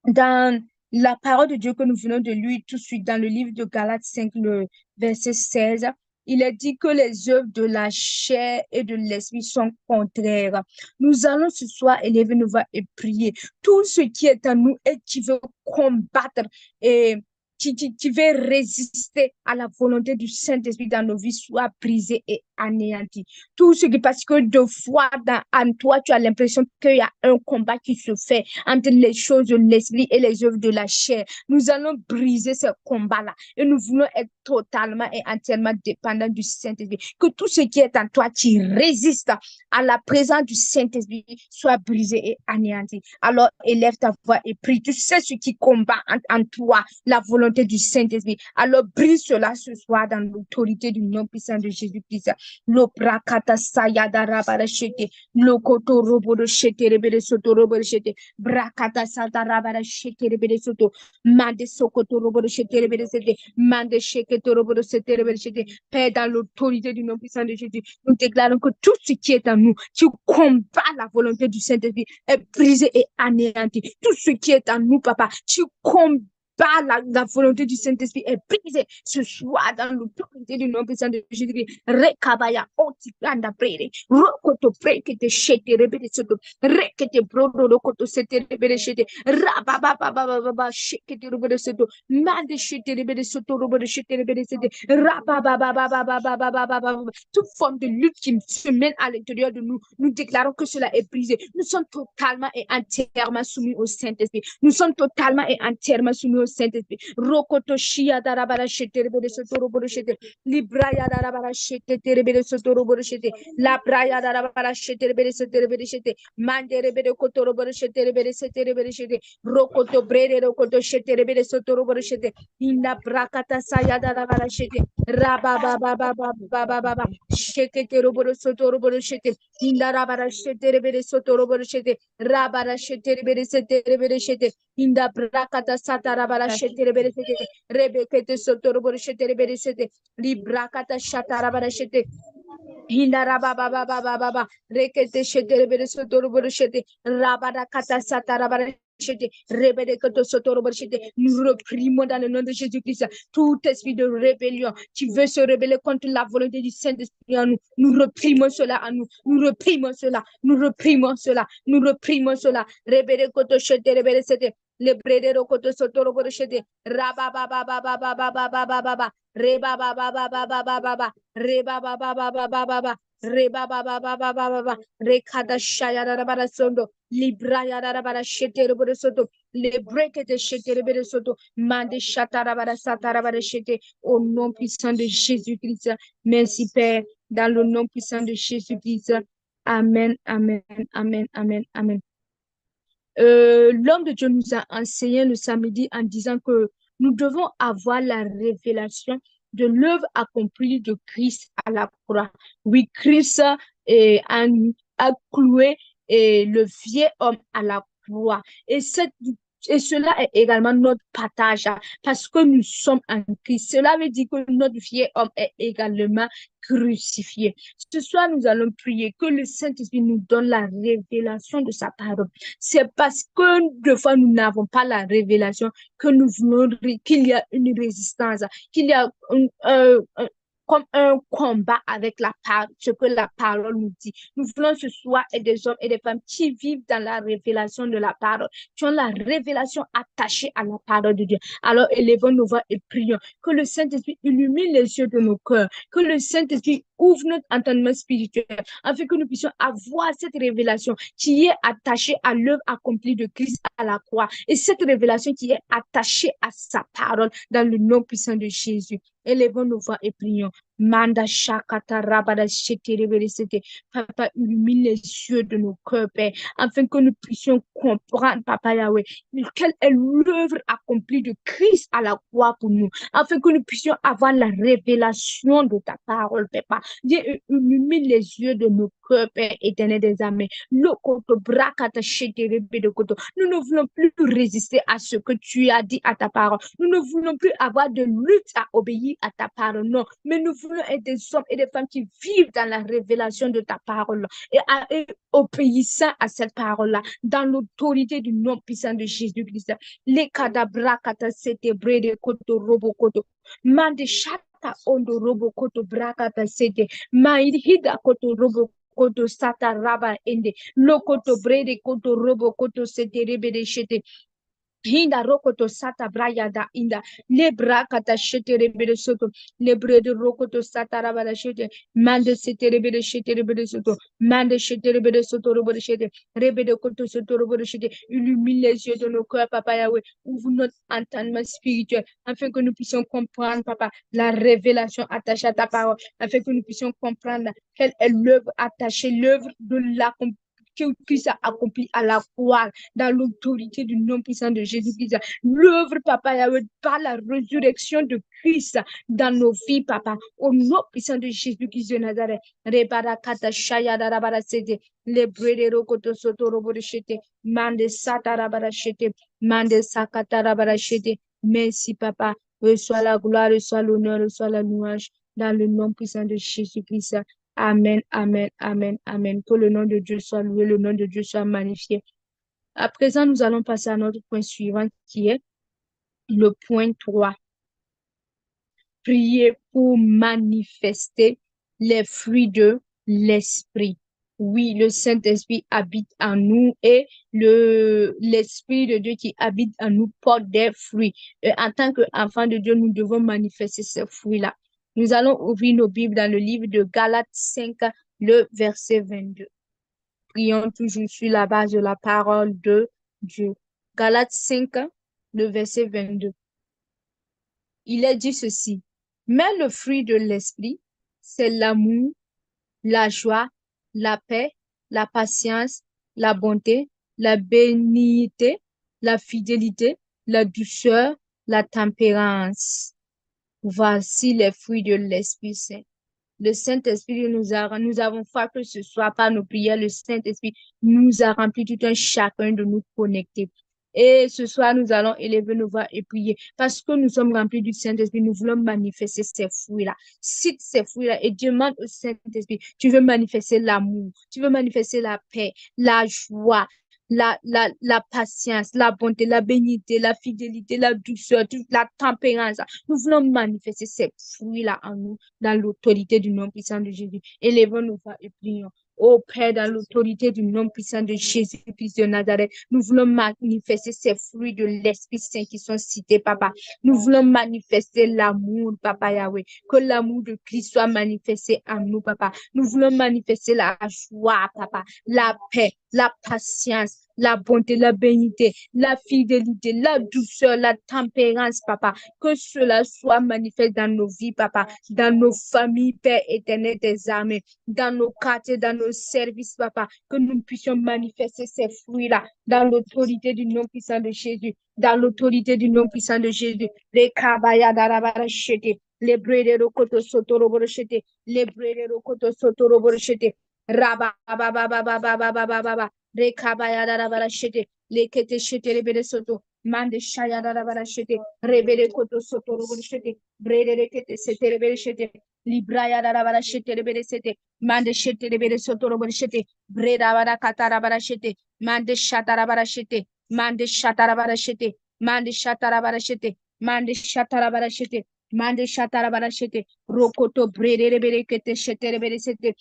Dans la parole de Dieu que nous venons de lire tout de suite dans le livre de Galates 5, le verset 16, il est dit que les œuvres de la chair et de l'esprit sont contraires. Nous allons ce soir élever nos voix et prier. Tout ce qui est en nous et qui veut combattre et qui veut résister à la volonté du Saint-Esprit dans nos vies soit brisé et anéanti. Tout ce qui, parce que de fois en toi, tu as l'impression qu'il y a un combat qui se fait entre les choses de l'esprit et les œuvres de la chair. Nous allons briser ce combat-là et nous voulons être totalement et entièrement dépendants du Saint-Esprit. Que tout ce qui est en toi qui résiste à la présence du Saint-Esprit soit brisé et anéanti. Alors élève ta voix et prie. Tu sais ce qui combat en toi la volonté du Saint-Esprit. Alors brise cela ce soir dans l'autorité du nom puissant de Jésus-Christ. Lo prakata sayada rabara shete. Lo koto robo de shete rebere soto robo de shete. Brakata sata rabara shete rebere soto. Mande sokoto robo de shete rebere shete. Mande shekete robo de shete rebere shete. Père, dans l'autorité du nom puissant de Jésus, nous déclarons que tout ce qui est en nous, qui combat la volonté du Saint-Esprit, est brisé et anéanti. Tout ce qui est en nous, papa, qui combat la volonté du Saint-Esprit est brisée ce soir dans l'autorité du nom puissant de Jésus-Christ. Rekabaya, otikanda prere, rokoto prekete shete rebele soto, rekete brodo rokoto sete rebele shete, rababababababa shekete rebele soto, mande shete rebele soto rebele shete rebele sete, rababababababababababa. Toute forme de lutte qui se mène à l'intérieur de nous, nous déclarons que cela est brisé. Nous sommes totalement et entièrement soumis au Saint-Esprit. Nous sommes totalement et entièrement soumis au Saint-Esprit. Rokoto shia darabara shete rebele soto rebele shete, libraya darabara shete rebele soto rebele shete, la braya darabara shete rebele soto rebele shete, mande rebele koto rebele shete rebele sete rebele shete, rokoto brede rokoto shete rebele soto rebele shete, inda brakata saya darabara shete, rabababababababa shekete rebele soto rebele shete, inda rabara shete rebele soto rebele shete, rabara shete rebele sete rebele shete, inda brakata sata rabara shete rebele sete, rebekete soto rebele shete rebele sete, librakata shata rabara shete. Hindarabababababa rekete shete rebere sotoro borshete rabada kata satarabara shete rebere koto sotoro borshete. Nous reprimons dans le nom de Jésus-Christ tout esprit de rébellion qui veut se rebeller contre la volonté du Saint-Esprit en nous. Nous reprimons cela en nous. Nous reprimons cela. Nous reprimons cela. Nous reprimons cela. Rebere koto shete rebere sete le bredero koto sotoro borshete rabababababababababa reba baba baba baba baba reba baba baba baba reba baba baba baba rekada shaya rabara sondo libra ya rabara shete rebere soto le brekete shete rebere soto mande shata rabara sata rabara shete au nom puissant de Jésus-Christ. Merci Père, dans le nom puissant de Jésus-Christ. Amen, amen, amen, amen, amen. L'homme de Dieu nous a enseigné le samedi en disant que nous devons avoir la révélation de l'œuvre accomplie de Christ à la croix. Oui, Christ a cloué le vieil homme à la croix. Et cela est également notre partage parce que nous sommes en Christ. Cela veut dire que notre vieil homme est également crucifié. Ce soir, nous allons prier que le Saint-Esprit nous donne la révélation de sa parole. C'est parce que deux fois nous n'avons pas la révélation que nous voulons qu'il y a une résistance, qu'il y a comme un combat avec la parole, ce que la parole nous dit. Nous voulons ce soir être des hommes et des femmes qui vivent dans la révélation de la parole, qui ont la révélation attachée à la parole de Dieu. Alors élevons nos voix et prions que le Saint-Esprit illumine les yeux de nos cœurs, que le Saint-Esprit ouvre notre entendement spirituel, afin que nous puissions avoir cette révélation qui est attachée à l'œuvre accomplie de Christ à la croix. Et cette révélation qui est attachée à sa parole dans le nom puissant de Jésus. Élevons nos voix et prions. Manda shakata rabada shetereberesete. Papa, illumine les yeux de nos cœurs, Père, afin que nous puissions comprendre, Papa Yahweh, quelle est l'œuvre accomplie de Christ à la croix pour nous, afin que nous puissions avoir la révélation de ta parole, Papa. Dieu, illumine les yeux de nos cœurs, Père éternel des armées. Nous ne voulons plus résister à ce que tu as dit à ta parole. Nous ne voulons plus avoir de lutte à obéir à ta parole, non. Mais nous voulons être des hommes et des femmes qui vivent dans la révélation de ta parole et obéissant à cette parole-là, dans l'autorité du nom puissant de Jésus-Christ. Les cadabra kata sete brede koto robo koto. Mande shata ondo robo koto brakata sete. Maïhida koto robo koto sata raba ende. Lokoto brede koto robo koto sete rebe de shete. Hinda rokoto sata braya da inda lebra kata shete rebede soto lebre de rokoto sata rabada shete mande sete rebede shete rebede soto mande shete rebede soto rebede shete rebede koto soto rebede shete illumine les yeux de nos cœurs papa Yahweh ouvre notre entendement spirituel afin que nous puissions comprendre papa la révélation attachée à ta parole afin que nous puissions comprendre quelle est l'œuvre attachée l'œuvre de l'accomplissement que Christ a accompli à la croix dans l'autorité du nom puissant de Jésus-Christ. L'œuvre, Papa, Yahweh, par la résurrection de Christ dans nos vies, Papa, au nom puissant de Jésus-Christ de Nazareth. Rebarakata shaya darabara sete, lebredero koto soto roboreshete, mande satarabara shete, mande sakatarabara shete. Merci, Papa. Reçois la gloire, reçois l'honneur, reçois la louange dans le nom puissant de Jésus-Christ. Amen, amen, amen, amen. Que le nom de Dieu soit loué, le nom de Dieu soit magnifié. À présent, nous allons passer à notre point suivant qui est le point 3. Prier pour manifester les fruits de l'Esprit. Oui, le Saint-Esprit habite en nous et l'Esprit de Dieu qui habite en nous porte des fruits. Et en tant qu'enfants de Dieu, nous devons manifester ces fruits-là. Nous allons ouvrir nos Bibles dans le livre de Galates 5, le verset 22. Prions toujours sur la base de la parole de Dieu. Galates 5, le verset 22. Il est dit ceci. Mais le fruit de l'esprit, c'est l'amour, la joie, la paix, la patience, la bonté, la bénignité, la fidélité, la douceur, la tempérance. Voici les fruits de l'Esprit Saint. Le Saint-Esprit nous avons fait que ce soit par nos prières, le Saint-Esprit nous a rempli tout un chacun de nous connecter. Et ce soir, nous allons élever nos voix et prier. Parce que nous sommes remplis du Saint-Esprit, nous voulons manifester ces fruits-là. Cite ces fruits-là et demande au Saint-Esprit, tu veux manifester l'amour, tu veux manifester la paix, la joie, la patience, la bonté, la bénité, la fidélité, la douceur, toute la tempérance. Nous voulons manifester ces fruits-là en nous, dans l'autorité du nom puissant de Jésus. Élevons nos voix et prions. Ô Père, dans l'autorité du nom puissant de Jésus-Christ de Nazareth, nous voulons manifester ces fruits de l'Esprit Saint qui sont cités, Papa. Nous voulons manifester l'amour, Papa Yahweh. Que l'amour de Christ soit manifesté en nous, Papa. Nous voulons manifester la joie, Papa, la paix, la patience, la bonté, la bénité, la fidélité, la douceur, la tempérance, papa. Que cela soit manifeste dans nos vies, papa, dans nos familles, Père éternel des armées, dans nos quartiers, dans nos services, papa, que nous puissions manifester ces fruits-là dans l'autorité du nom puissant de Jésus, dans l'autorité du nom puissant de Jésus. Les kabaya darabaracheté, les brede rokoto soto roborochete, les brede rokoto soto roborochete, raba baba baba baba baba baba, les kabaya darabaracheté, les kete chete rebede soto, mande shaya darabaracheté, rebede koto soto roborochete, brede rekete sete rebede chete, libraya darabaracheté rebede sete, mande chete rebede soto roborochete, breda bara katara barachete, mande shatara barachete, mande shatara barachete, mande shatara barachete, mande shatara barachete, mande shatara barachete, rokoto brede rebede kete shete rebede sete,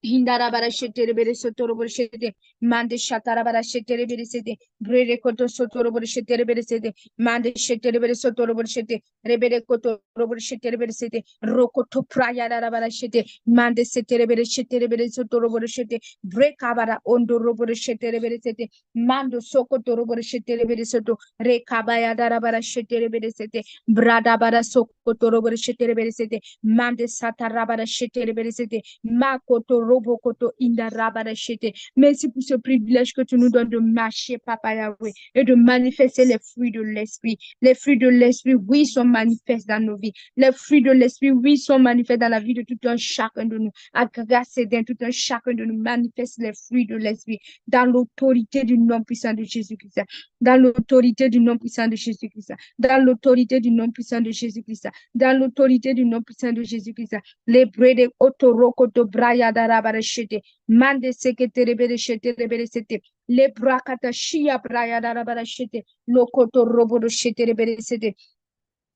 Hindara bara shetere bere sotoro bere shete mande shatara bara shetere bere sete brere koto sotoro bere shetere bere sete mande shetere bere sotoro bere shete rebere koto bere shetere bere sete rokoto praya bara shete mande setere bere shetere bere sotoro bere shete breka bara ondo bere shetere bere sete mando sokoto bere shetere bere soto rekabaya dara bara shetere bere sete brada bara sokoto bere shetere bere sete mande satara bara shetere bere sete makoto robo koto inda rabarachete. Merci pour ce privilège que tu nous donnes de marcher, Papa Yahweh, et de manifester les fruits de l'esprit. Les fruits de l'esprit, oui, sont manifestes dans nos vies. Les fruits de l'esprit, oui, sont manifestes dans la vie de tout un chacun de nous. À grâce et d'un tout un chacun de nous manifeste les fruits de l'esprit dans l'autorité du nom puissant de Jésus-Christ. Dans l'autorité du nom puissant de Jésus-Christ. Dans l'autorité du nom puissant de Jésus-Christ. Dans l'autorité du nom puissant de Jésus-Christ. Les brede otorokoto braya darabarachete. Mande sekete rebelechete rebelechete. Les brakata shia braya darabarachete. Lokoto robodo shete rebelechete.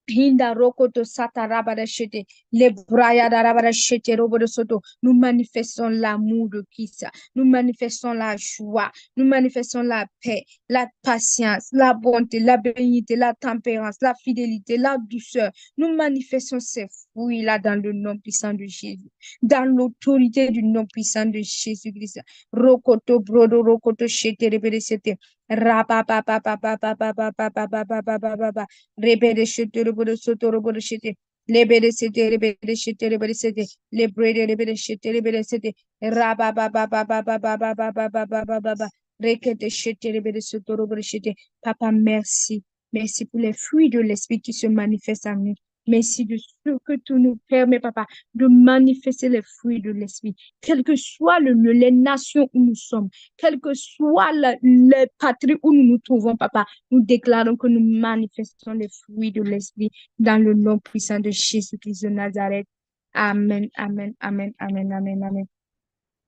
Hinda rokoto sata rabarachete. Les braya darabarachete robodo soto. Nous manifestons l'amour de Christ. Nous manifestons la joie. Nous manifestons la paix, la patience, la bonté, la bénité, la tempérance, la fidélité, la douceur. Nous manifestons ces fruits-là dans le nom puissant de Jésus, dans l'autorité du nom puissant de Jésus-Christ. Rokoto brodo rokoto shete rebede sete. Rapa pa pa pa pa pa pa pa pa pa pa pa pa pa pa pa. Rebede shete robodo soto robodo shete. Lebede sete rebede shete rebede sete. Lebrede rebede shete rebede sete. Rapa pa pa pa pa pa pa pa pa pa pa pa pa pa pa. Rekete shete rebede soto robodo shete. Papa, merci. Merci pour les fruits de l'esprit qui se manifestent en nous. Merci de ce que tu nous permets, papa, de manifester les fruits de l'esprit. Quel que soit le lieu, les nations où nous sommes, quelle que soit les patries où nous nous trouvons, papa, nous déclarons que nous manifestons les fruits de l'esprit dans le nom puissant de Jésus-Christ de Nazareth. Amen, amen, amen, amen, amen, amen.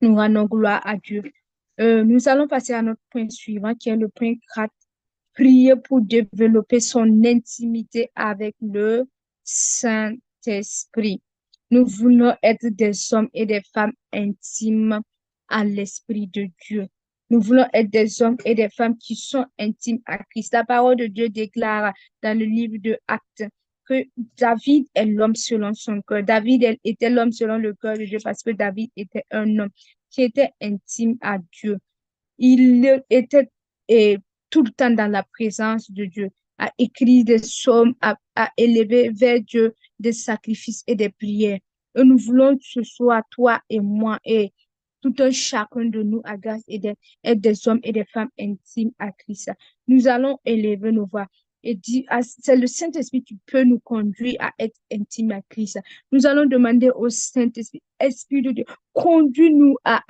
Nous rendons gloire à Dieu. Nous allons passer à notre point suivant, qui est le point 4. Prier pour développer son intimité avec le Saint-Esprit. Nous voulons être des hommes et des femmes intimes à l'Esprit de Dieu. Nous voulons être des hommes et des femmes qui sont intimes à Christ. La parole de Dieu déclare dans le livre de Actes que David est l'homme selon son cœur. David était l'homme selon le cœur de Dieu parce que David était un homme qui était intime à Dieu. Il était tout le temps dans la présence de Dieu, à écrire des psaumes, à élever vers Dieu des sacrifices et des prières. Et nous voulons que ce soit toi et moi et tout un chacun de nous à grâce et être des hommes et des femmes intimes à Christ. Nous allons élever nos voix et dire, c'est le Saint-Esprit qui peut nous conduire à être intimes à Christ. Nous allons demander au Saint-Esprit, Esprit de Dieu, conduis-nous à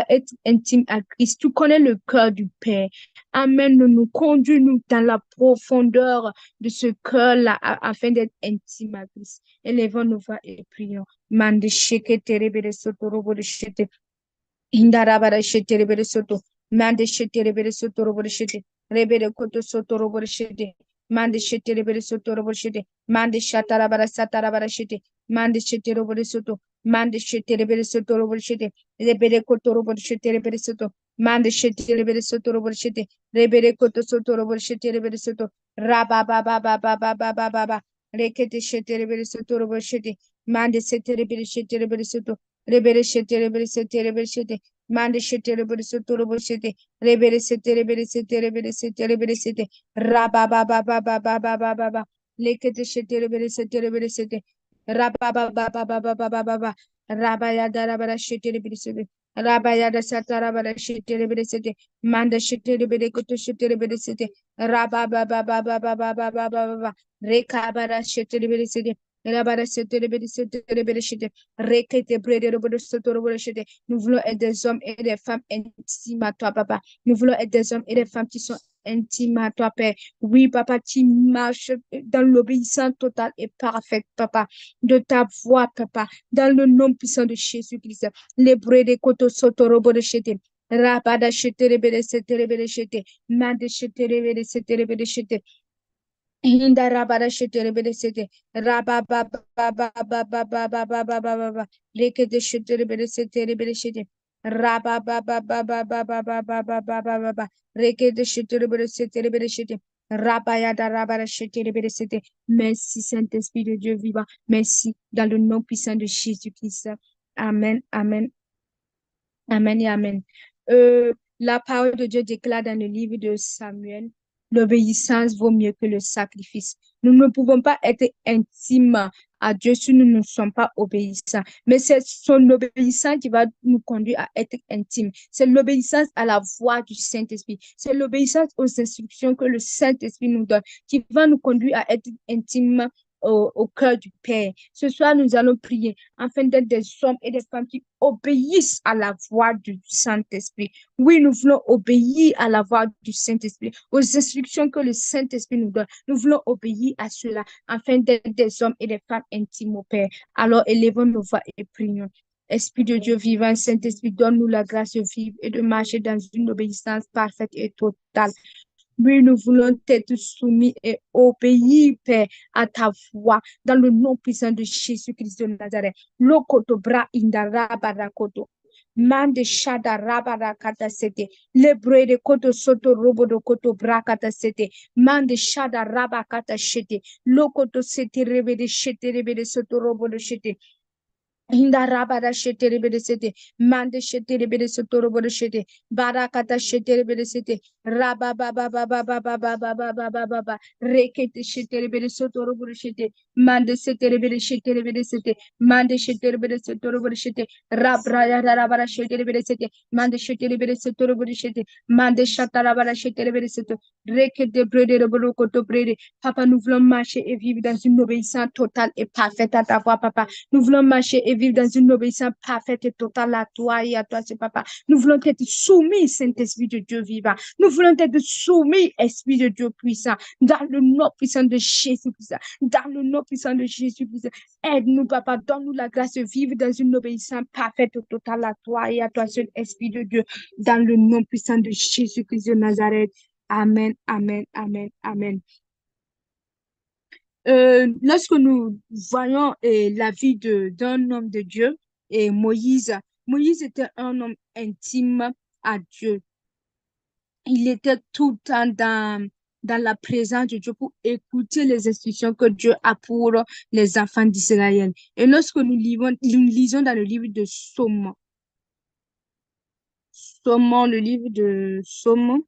être intimes à Christ. Tu connais le cœur du Père. Amène-nous, conduis-nous dans la profondeur de ce cœur-là afin d'être intimes à Christ. Élevons nos voix et prions. Mande shekete rebere soto robore shete. Indarabara shete rebere soto. Mande shete rebere soto robore shete. Rebere koto soto robore shete. Mande shete rebere soto robore shete. Mande shatarabara satarabara shete. Mande shete robore soto. Mande shete rebere soto robore shete. Rebere koto robore shete rebere soto. Mande shete rebere soto robore shete. Rebere koto soto robore shete rebere soto. Raba ba ba ba ba ba ba ba ba ba. Rekete shete rebere soto robore shete. Mande shete rebere soto. Rebere shete rebere shete rebere shete. Mande shete rebele soto robo shete. Rebele sete rebele sete rebele sete rebele sete. Rababa baba baba baba baba. Lekete shete rebele sete rebele sete. Rababa baba baba baba baba. Rabaya darabara shete rebele sete. Rabaya da sata rabara shete rebele sete. Mande shete rebele koto shete rebele sete. Rababa baba baba baba baba baba. Rekabara shete rebele sete. Rabara shete rebele sete rebele shete. Rekete brede rebele soto rebele shete. Nous voulons être des hommes et des femmes intimes à toi, papa. Nous voulons être des hommes et des femmes qui sont intimes à toi, Père. Oui, papa, qui marchent dans l'obéissance totale et parfaite, papa, de ta voix, papa, dans le nom puissant de Jésus-Christ. Les bruits des koto soto robo de chete. Rabada chete rebele sete rebele chete. Mande chete rebele sete rebele chete. Hinda rabada shete rebele sete raba ba ba ba ba ba ba ba ba ba ba ba ba leke de shete rebele sete rebele shete raba ba ba ba ba ba ba ba ba ba ba ba ba ba leke de shete rebele sete rebele shete raba ya da rabada shete rebele sete. Merci Saint-Esprit de Dieu vivant, merci dans le nom puissant de Jésus-Christ. Amen, amen, amen et amen. La parole de Dieu déclare dans le livre de Samuel, l'obéissance vaut mieux que le sacrifice. Nous ne pouvons pas être intimes à Dieu si nous ne sommes pas obéissants. Mais c'est son obéissance qui va nous conduire à être intimes. C'est l'obéissance à la voix du Saint-Esprit. C'est l'obéissance aux instructions que le Saint-Esprit nous donne qui va nous conduire à être intimes au cœur du Père. Ce soir, nous allons prier afin d'être des hommes et des femmes qui obéissent à la voix du Saint-Esprit. Oui, nous voulons obéir à la voix du Saint-Esprit, aux instructions que le Saint-Esprit nous donne. Nous voulons obéir à cela afin d'être des hommes et des femmes intimes au Père. Alors, élevons nos voix et prions. Esprit de Dieu vivant, Saint-Esprit, donne-nous la grâce de vivre et de marcher dans une obéissance parfaite et totale. Oui, nous voulons être soumis et obéir, Père, à ta voix, dans le nom puissant de Jésus-Christ de Nazareth. Lokoto bra indara barakoto. Mande shada rabara kata sete. Lebre de koto soto robo de koto bra kata sete. Mande shada raba kata shete. Lokoto sete rebe de shete rebe de soto robo de shete. Hinda rabada shetere bede sete mande shetere bede sotoro bede shete barakata shetere bede sete raba ba ba ba ba ba ba ba ba ba ba ba ba ba rekete shetere bede sotoro bede shete mande shetere bede shetere bede sete mande shetere bede sotoro bede shete rabra ya rabara shetere bede sete mande shetere bede sotoro bede shete mande shatara bara shetere bede sete rekete brede bede koto brede. Papa, nous voulons marcher et vivre dans une obéissance totale et parfaite à ta voix, papa. Nous voulons marcher et vivre dans une obéissance parfaite et totale à toi et à toi, c'est papa. Nous voulons être soumis, Saint-Esprit de Dieu vivant. Nous voulons être soumis, Esprit de Dieu puissant, dans le nom puissant de Jésus-Christ. Dans le nom puissant de Jésus-Christ. Aide-nous, papa. Donne-nous la grâce de vivre dans une obéissance parfaite et totale à toi et à toi, seul Esprit de Dieu. Dans le nom puissant de Jésus-Christ de Nazareth. Amen, amen, amen, amen. Lorsque nous voyons la vie d'un homme de Dieu, et Moïse était un homme intime à Dieu. Il était tout le temps dans la présence de Dieu pour écouter les instructions que Dieu a pour les enfants d'Israël. Et lorsque nous lisons dans le livre de le livre de Somme,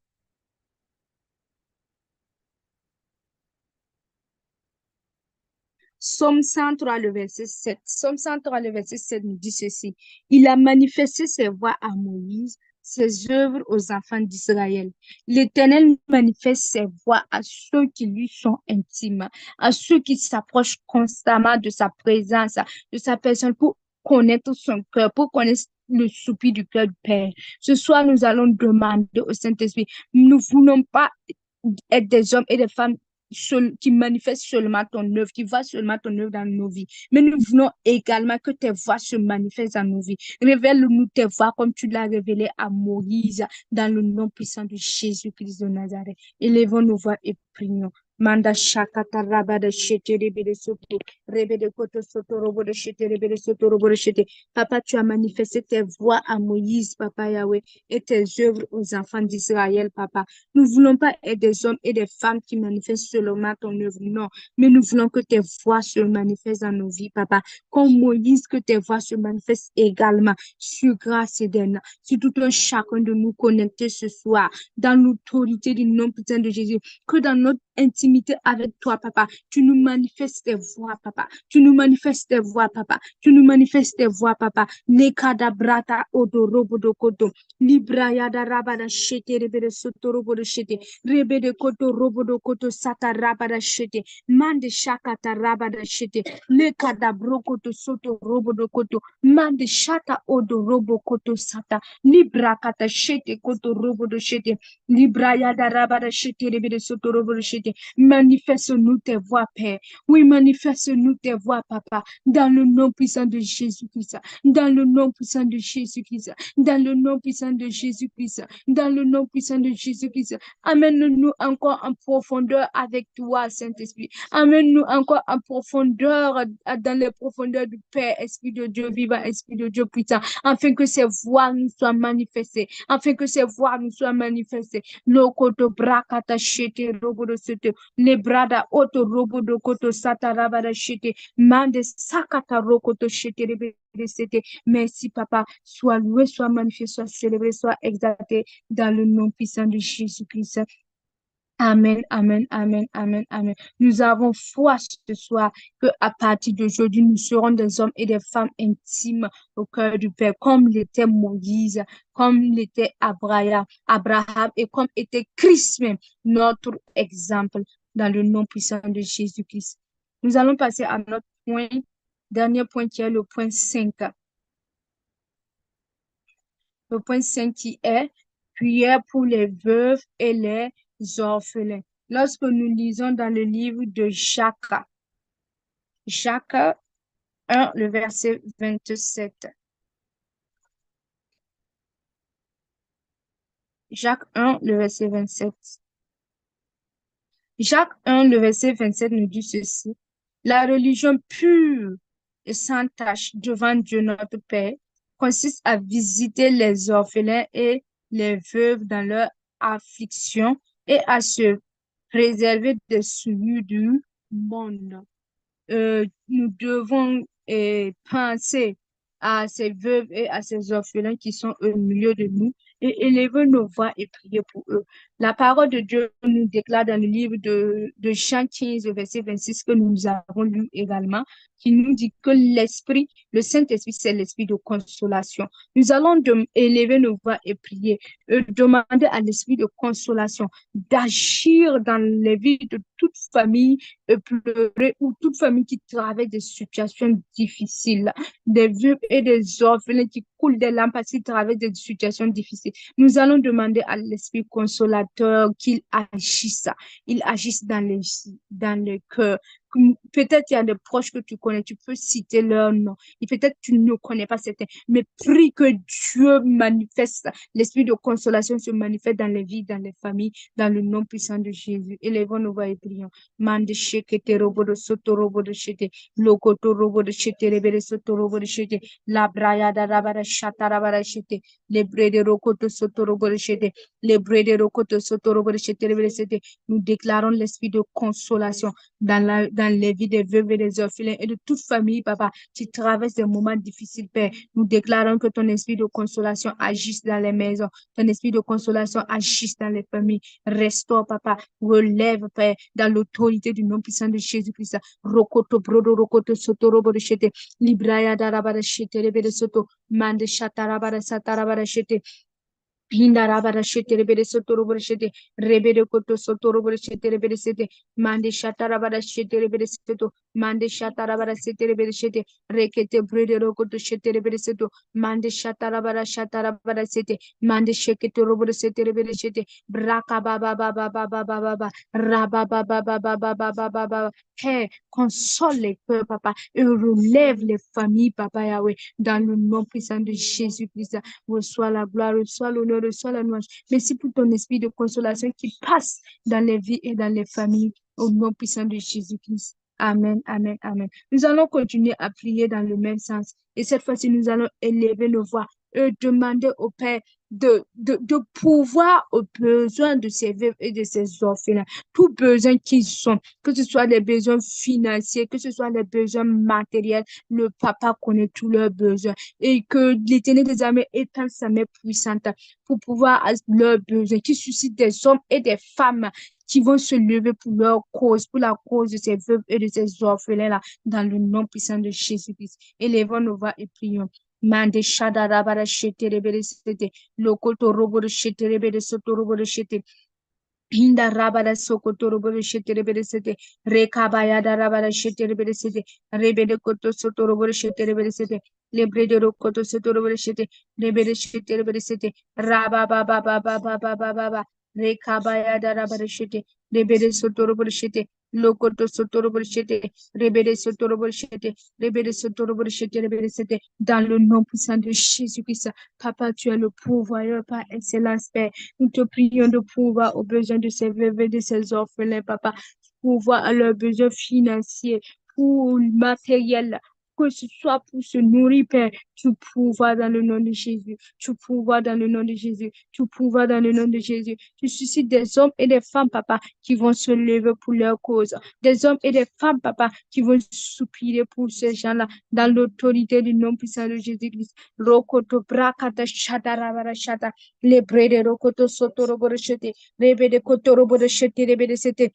Somme 103, le verset 7. Somme 103, le verset 7 nous dit ceci. Il a manifesté ses voies à Moïse, ses œuvres aux enfants d'Israël. L'Éternel manifeste ses voies à ceux qui lui sont intimes, à ceux qui s'approchent constamment de sa présence, de sa personne pour connaître son cœur, pour connaître le soupir du cœur du Père. Ce soir, nous allons demander au Saint-Esprit, nous ne voulons pas être des hommes et des femmes qui manifestent seulement ton œuvre, qui voient seulement ton œuvre dans nos vies. Mais nous voulons également que tes voix se manifestent dans nos vies. Révèle-nous tes voix comme tu l'as révélé à Moïse dans le nom puissant de Jésus-Christ de Nazareth. Élevons nos voix et prions. Manda shakata rabada shete rebede soto. Rebede koto soto robo de shete rebede soto robo de shete. Papa, tu as manifesté tes voix à Moïse, Papa Yahweh, et tes œuvres aux enfants d'Israël, Papa. Nous ne voulons pas être des hommes et des femmes qui manifestent seulement ton œuvre, non. Mais nous voulons que tes voix se manifestent dans nos vies, Papa. Comme Moïse, que tes voix se manifestent également sur Grâce Eden, sur tout un chacun de nous connectés ce soir, dans l'autorité du nom puissant de Jésus, que dans notre intimité avec toi, Papa, tu nous manifestes tes voix, Papa. Tu nous manifestes tes voix, Papa. Tu nous manifestes tes voix, Papa. Lekada brata odorobo do koto. Libraya da rabada shete rebede soto robo do shete. Rebede koto robo do koto sata rabada shete. Mande shakata rabada shete. Lekada brokoto soto robo do koto. Mande shata odo robo koto sata. Libra kata shete koto robo do shete. Libraya da rabada shete rebede soto robo do shete. Manifeste-nous tes voix, Père. Oui, manifeste-nous tes voix, Papa. Dans le nom puissant de Jésus-Christ. Dans le nom puissant de Jésus-Christ. Dans le nom puissant de Jésus-Christ. Dans le nom puissant de Jésus-Christ. Amène-nous encore en profondeur avec toi, Saint-Esprit. Amène-nous encore en profondeur, dans les profondeurs du Père, Esprit de Dieu vivant, Esprit de Dieu puissant, afin que ces voix nous soient manifestées, afin que ces voix nous soient manifestées. Lokoto brakata shete robodo sete, lebrada oto robodo koto sata rabada shete, mande sakata rokoto shete rebede sete. Merci, Papa. Sois loué, sois magnifié, sois célébré, sois exalté dans le nom puissant de Jésus-Christ. Amen, amen, amen, amen, amen. Nous avons foi ce soir que à partir d'aujourd'hui, nous serons des hommes et des femmes intimes au cœur du Père, comme l'était Moïse, comme l'était Abraham et comme était Christ même, notre exemple, dans le nom puissant de Jésus-Christ. Nous allons passer à notre point, dernier point qui est le point 5. Le point 5 qui est prière pour les veuves et les orphelins. Lorsque nous lisons dans le livre de Jacques, Jacques 1, le verset 27. Jacques 1, le verset 27. Jacques 1, le verset 27 nous dit ceci. La religion pure et sans tache devant Dieu notre Père consiste à visiter les orphelins et les veuves dans leur affliction et à se préserver des souillures du monde. Nous devons penser à ces veuves et à ces orphelins qui sont au milieu de nous et élever nos voix et prier pour eux. La parole de Dieu nous déclare dans le livre de Jean 15, verset 26, que nous avons lu également, qui nous dit que l'Esprit, le Saint-Esprit, c'est l'Esprit de consolation. Nous allons élever nos voix et prier, demander à l'Esprit de consolation d'agir dans les vies de toute famille pleurer ou toute famille qui traverse des situations difficiles, des veuves et des orphelins qui coulent des larmes parce qu'ils traversent des situations difficiles. Nous allons demander à l'Esprit consolateur qu'il agisse, il agisse dans les cœurs. Peut-être il y a des proches que tu connais, tu peux citer leur nom. Et peut-être tu ne connais pas certains, mais prie que Dieu manifeste, l'esprit de consolation se manifeste dans les vies, dans les familles, dans le nom puissant de Jésus. Élevons nos voix et prions. Mande shekete robodo soto robodo shete, lokoto robodo shete rebere soto robodo shete, la braya da rabara shata rabara shete, le brede rokoto soto robodo shete, le brede rokoto soto robodo shete rebere shete. Nous déclarons l'esprit de consolation dans les vies des veuves et des orphelins et de toute famille, Papa, qui traverse des moments difficiles, Père. Nous déclarons que ton esprit de consolation agisse dans les maisons, ton esprit de consolation agisse dans les familles. Restaure, Papa, relève, Père, dans l'autorité du nom puissant de Jésus-Christ. Rokoto, brodo, rokoto, soto, robo, de chete, libraya, darabara, chete, rebe, de soto, mande, chatarabara, satarabara, chete, Hindarabara shete rebere soto robere shete rebere koto soto robere shete rebere sete mande shatarabara shete rebere soto Mande shatarabara setere shete. Rekete brede rokoto shetere seto. Mande shatarabara sete. Mande shekete robodo setere shete. Braka baba baba baba baba. Raba baba baba baba baba. Père, console les cœurs, papa, et relève les familles, papa Yahweh, dans le nom puissant de Jésus-Christ. Reçois la gloire, reçois l'honneur, reçois la louange. Merci pour ton esprit de consolation qui passe dans les vies et dans les familles, au nom puissant de Jésus-Christ. Amen, amen, amen. Nous allons continuer à prier dans le même sens. Et cette fois-ci, nous allons élever nos voix et demander au Père de pouvoir aux besoins de ces veuves et de ces orphelins, tout besoin qu'ils sont, que ce soit les besoins financiers, que ce soit les besoins matériels, le papa connaît tous leurs besoins et que l'Éternel des armées étend sa main puissante pour pouvoir à leurs besoins, qui suscite des hommes et des femmes qui vont se lever pour leur cause, pour la cause de ces veuves et de ces orphelins-là, dans le nom puissant de Jésus-Christ. Élevons nos voix et prions. Mande shadarabara shete rebere sete, lokoto robo shete rebere soto robo shete. Hinda rabara sokoto robo shete rebere sete, rekabaya darabara shete rebere sete, rebere koto soto robo shete rebere sete, lebrede rokoto soto robo shete, rebere shete rebere sete, raba ba ba ba ba ba ba ba ba ba, rekabaya darabara shete, rebere soto robo shete, lokoto soto robo shete, rebere soto robo shete, rebere soto robo shete rebere sete, dans le nom puissant de Jésus-Christ. Papa, tu es le pourvoyeur par excellence, Père. Nous te prions de pouvoir aux besoins de ces veuves et de ces orphelins, papa, pouvoir à leurs besoins financiers, pour le matériel, que ce soit pour se nourrir, Père, tu pouvoir dans le nom de Jésus, tu pouvoir dans le nom de Jésus, tu pouvoir dans le nom de Jésus. Tu suscites des hommes et des femmes, papa, qui vont se lever pour leur cause, des hommes et des femmes, papa, qui vont soupirer pour ces gens-là, dans l'autorité du nom puissant de Jésus-Christ. Rokoto brakata shata shata. Le brede rokoto soto robo shete, rebe de koto robo shete, rebe de sete.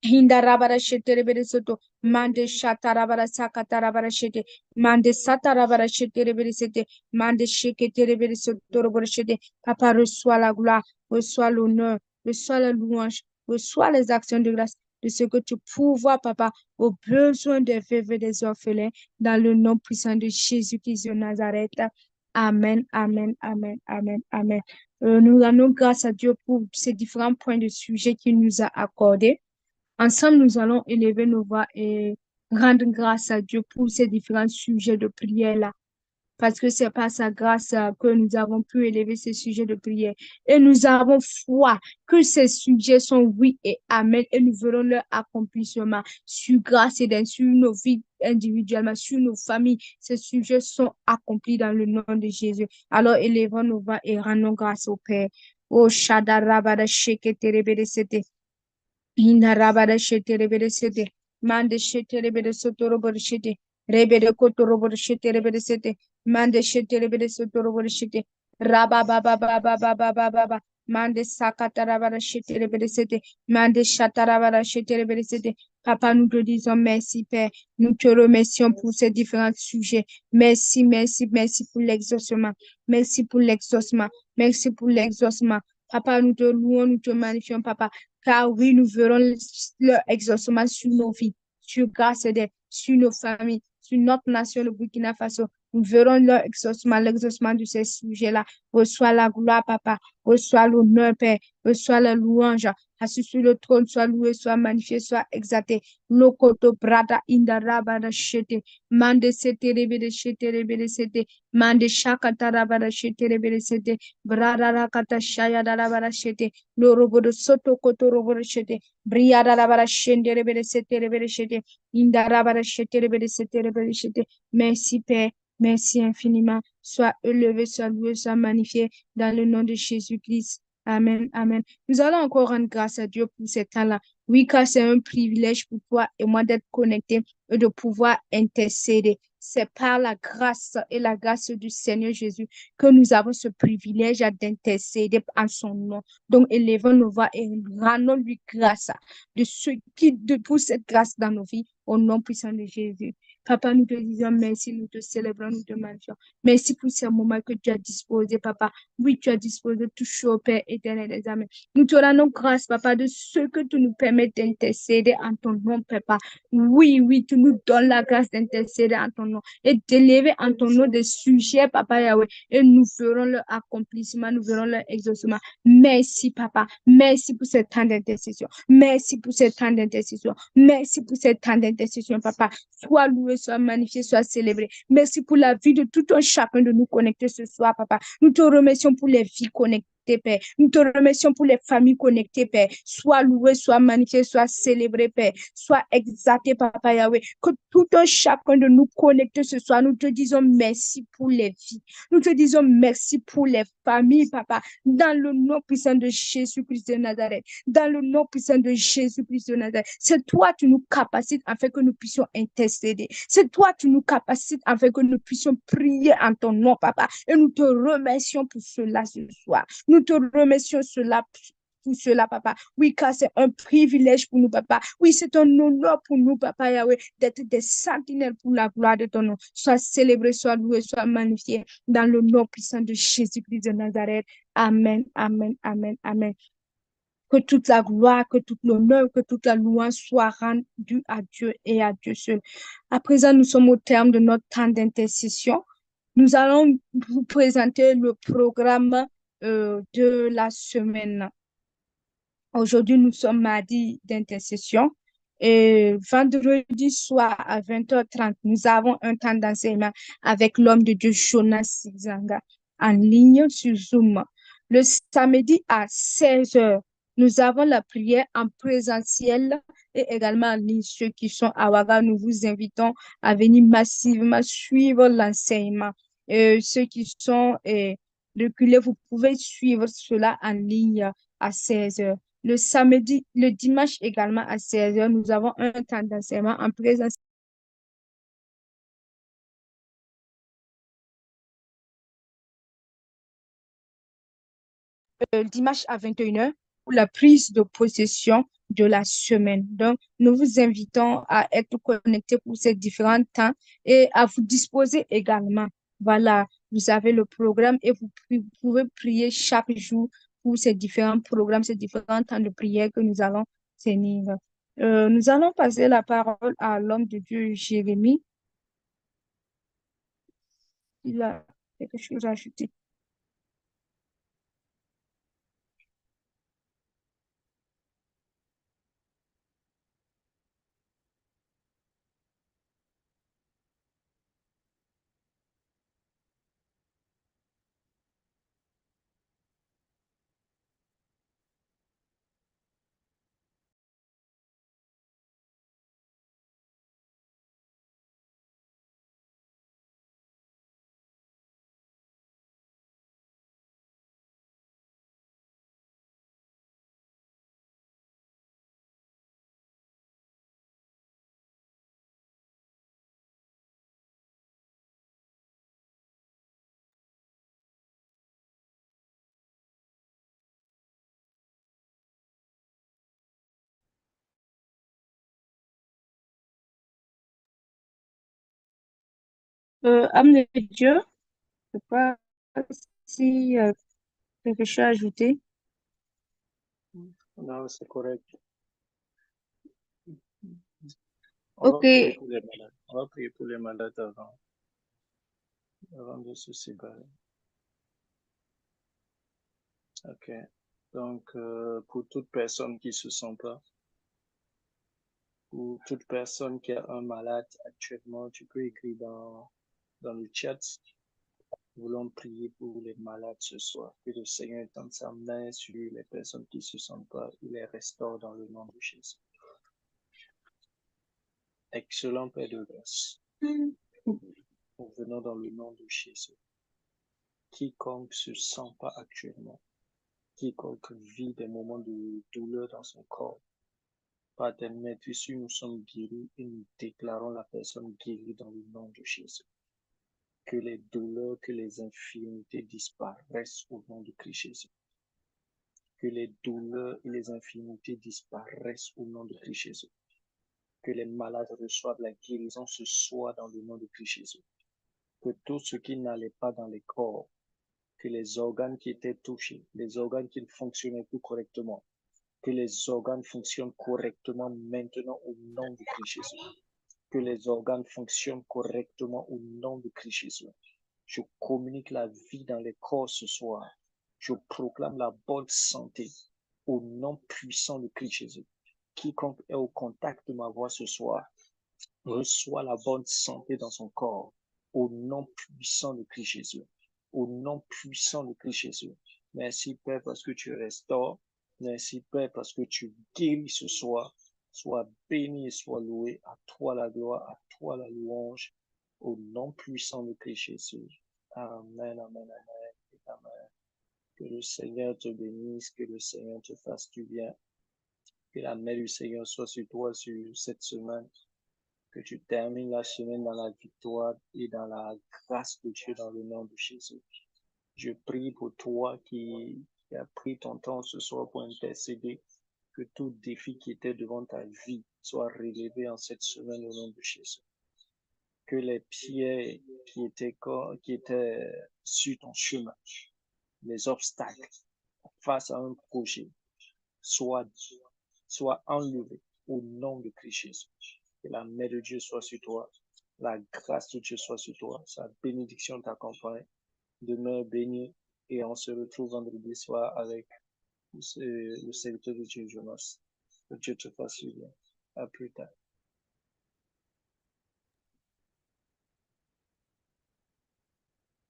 Hinda rabara shete rebere soto, mande shata rabara sakata rabara shete, mande sata rabara shete rebere sete, mande shekete rebere soto robore shete. Papa, reçois la gloire, reçois l'honneur, reçois la louange, reçois les actions de grâce de ce que tu pourvois, papa, aux besoins des veuves et des orphelins, dans le nom puissant de Jésus-Christ de Nazareth. Amen, amen, amen, amen, amen. Nous rendons grâce à Dieu pour ces différents points de sujet qu'il nous a accordés. Ensemble, nous allons élever nos voix et rendre grâce à Dieu pour ces différents sujets de prière-là. Parce que c'est par sa grâce que nous avons pu élever ces sujets de prière. Et nous avons foi que ces sujets sont oui et amen. Et nous verrons leur accomplissement sur grâce et sur nos vies individuellement, sur nos familles. Ces sujets sont accomplis dans le nom de Jésus. Alors élevons nos voix et rendons grâce au Père. Oh, Shadarabada Sheketerebede Sete. Inda rabada shete rebede sete. Mande shete rebede soto robode shete. Rebede koto robode shete rebede sete. Mande shete rebede soto robode shete. Raba ba ba ba ba ba ba ba ba ba. Mande sakata rabada shete rebede sete. Mande shata rabada shete rebede sete. Papa, nous te disons merci, Père. Nous te remercions pour ces différents sujets. Merci, merci, merci pour l'exaucement. Merci pour l'exaucement. Merci pour l'exaucement. Papa, nous te louons, nous te magnifions, papa. Car oui, nous verrons leur exaucement sur nos vies, sur grâce et sur nos familles, sur notre nation, le Burkina Faso. Nous verrons leur exaucement, l'exaucement de ces sujets-là. Reçois la gloire, papa. Reçois l'honneur, Père. Reçois la louange. Assis sur le trône, soit loué, soit magnifié, soit exalté. Lokoto brada indara bada shete. Mande sete rebede shete rebede sete. Mande shakata rabada shete rebede sete. Brada rakata shaya darabada shete. Lorobodo soto koto robodo shete. Briada rabada shende rebede sete rebede shete. Indara bada shete rebede sete rebede shete. Merci, Père. Merci infiniment. Sois élevé, sois loué, sois magnifié dans le nom de Jésus-Christ. Amen, amen. Nous allons encore rendre grâce à Dieu pour ces temps-là. Oui, car c'est un privilège pour toi et moi d'être connectés et de pouvoir intercéder. C'est par la grâce et la grâce du Seigneur Jésus que nous avons ce privilège d'intercéder en son nom. Donc, élevons nos voix et rendons-lui grâce de ce qui, pour cette grâce dans nos vies, au nom puissant de Jésus. Papa, nous te disons merci, nous te célébrons, nous te magnifions. Merci pour ces moments que tu as disposés, Papa. Oui, tu as disposé tout chaud, Père éternel des âmes. Nous te rendons grâce, Papa, de ce que tu nous permets d'intercéder en ton nom, Papa. Oui, oui, tu nous donnes la grâce d'intercéder en ton nom et d'élever en ton nom des sujets, Papa Yahweh, et nous verrons leur accomplissement, nous verrons leur exaucement. Merci, Papa. Merci pour ce temps d'intercession. Merci pour ce temps d'intercession. Merci pour ce temps d'intercession, Papa. Sois loué, sois magnifié, sois célébré. Merci pour la vie de tout un chacun de nous connecter ce soir, Papa. Nous te remercions pour les vies connectées, Père. Nous te remercions pour les familles connectées, Père. Sois loué, sois magnifié, sois célébré, Père. Sois exalté, Papa Yahweh. Que tout un chacun de nous connectés ce soir, nous te disons merci pour les vies. Nous te disons merci pour les familles, Papa. Dans le nom puissant de Jésus-Christ de Nazareth. Dans le nom puissant de Jésus-Christ de Nazareth. C'est toi qui nous capacites afin que nous puissions intercéder. C'est toi qui nous capacites afin que nous puissions prier en ton nom, Papa. Et nous te remercions pour cela ce soir. Nous te remercions pour cela, Papa. Oui, car c'est un privilège pour nous, Papa. Oui, c'est un honneur pour nous, Papa Yahweh, d'être des sentinelles pour la gloire de ton nom. Sois célébré, sois loué, sois magnifié dans le nom puissant de Jésus-Christ de Nazareth. Amen, amen, amen, amen. Que toute la gloire, que tout l'honneur, que toute la louange soit rendue à Dieu et à Dieu seul. À présent, nous sommes au terme de notre temps d'intercession. Nous allons vous présenter le programme de la semaine. Aujourd'hui, nous sommes mardi d'intercession. Et vendredi soir à 20h30, nous avons un temps d'enseignement avec l'homme de Dieu Jonas Zanga en ligne sur Zoom. Le samedi à 16h, nous avons la prière en présentiel et également en ligne. Ceux qui sont à Ouaga, nous vous invitons à venir massivement suivre l'enseignement. Ceux qui sont reculés, vous pouvez suivre cela en ligne à 16h. Le samedi, le dimanche également à 16h, nous avons un temps d'enseignement en présence. Dimanche à 21h pour la prise de possession de la semaine. Donc, nous vous invitons à être connectés pour ces différents temps et à vous disposer également. Voilà, vous avez le programme et vous pouvez prier chaque jour pour ces différents programmes, ces différents temps de prière que nous allons tenir. Nous allons passer la parole à l'homme de Dieu, Jérémie. Il a quelque chose à ajouter. Âme de Dieu, je sais pas si quelque chose à ajouter. Non, c'est correct. On va Ok, prier pour les malades. On va prier pour les malades avant de se séparer. Ok. Donc, pour toute personne qui se sent pas, ou toute personne qui a un malade actuellement, tu peux écrire dans le chat. Nous voulons prier pour les malades ce soir. Que le Seigneur étende sa main sur les personnes qui se sentent pas. Il les restaure dans le nom de Jésus. Excellent Père de grâce. Nous venons dans le nom de Jésus. Quiconque se sent pas actuellement, quiconque vit des moments de douleur dans son corps, par tes mains, si nous sommes guéris et nous déclarons la personne guérie dans le nom de Jésus. Que les douleurs, que les infirmités disparaissent au nom de Christ Jésus. Que les douleurs et les infirmités disparaissent au nom de Christ Jésus. Que les malades reçoivent la guérison ce soir dans le nom de Christ Jésus. Que tout ce qui n'allait pas dans les corps, que les organes qui étaient touchés, les organes qui ne fonctionnaient plus correctement, que les organes fonctionnent correctement maintenant au nom de Christ Jésus. Que les organes fonctionnent correctement au nom de Christ Jésus. Je communique la vie dans les corps ce soir. Je proclame la bonne santé au nom puissant de Christ Jésus. Quiconque est au contact de ma voix ce soir reçoit la bonne santé dans son corps au nom puissant de Christ Jésus. Au nom puissant de Christ Jésus. Merci Père parce que tu restaures. Merci Père parce que tu guéris ce soir. Sois béni et sois loué. À toi la gloire, à toi la louange. Au nom puissant de Christ Jésus. Amen, amen, amen, amen. Que le Seigneur te bénisse, que le Seigneur te fasse du bien. Que la main du Seigneur soit sur toi sur cette semaine. Que tu termines la semaine dans la victoire et dans la grâce de Dieu dans le nom de Jésus. Je prie pour toi qui a pris ton temps ce soir pour intercéder, que tout défi qui était devant ta vie soit relevé en cette semaine au nom de Jésus. Que les pierres qui étaient sur ton chemin, les obstacles face à un projet, soient enlevés au nom de Christ Jésus. Que la main de Dieu soit sur toi, la grâce de Dieu soit sur toi, sa bénédiction t'accompagne. Demeure béni et on se retrouve vendredi soir avec le serviteur de Dieu, Jonas. Que Dieu te fasse du bien. À plus tard.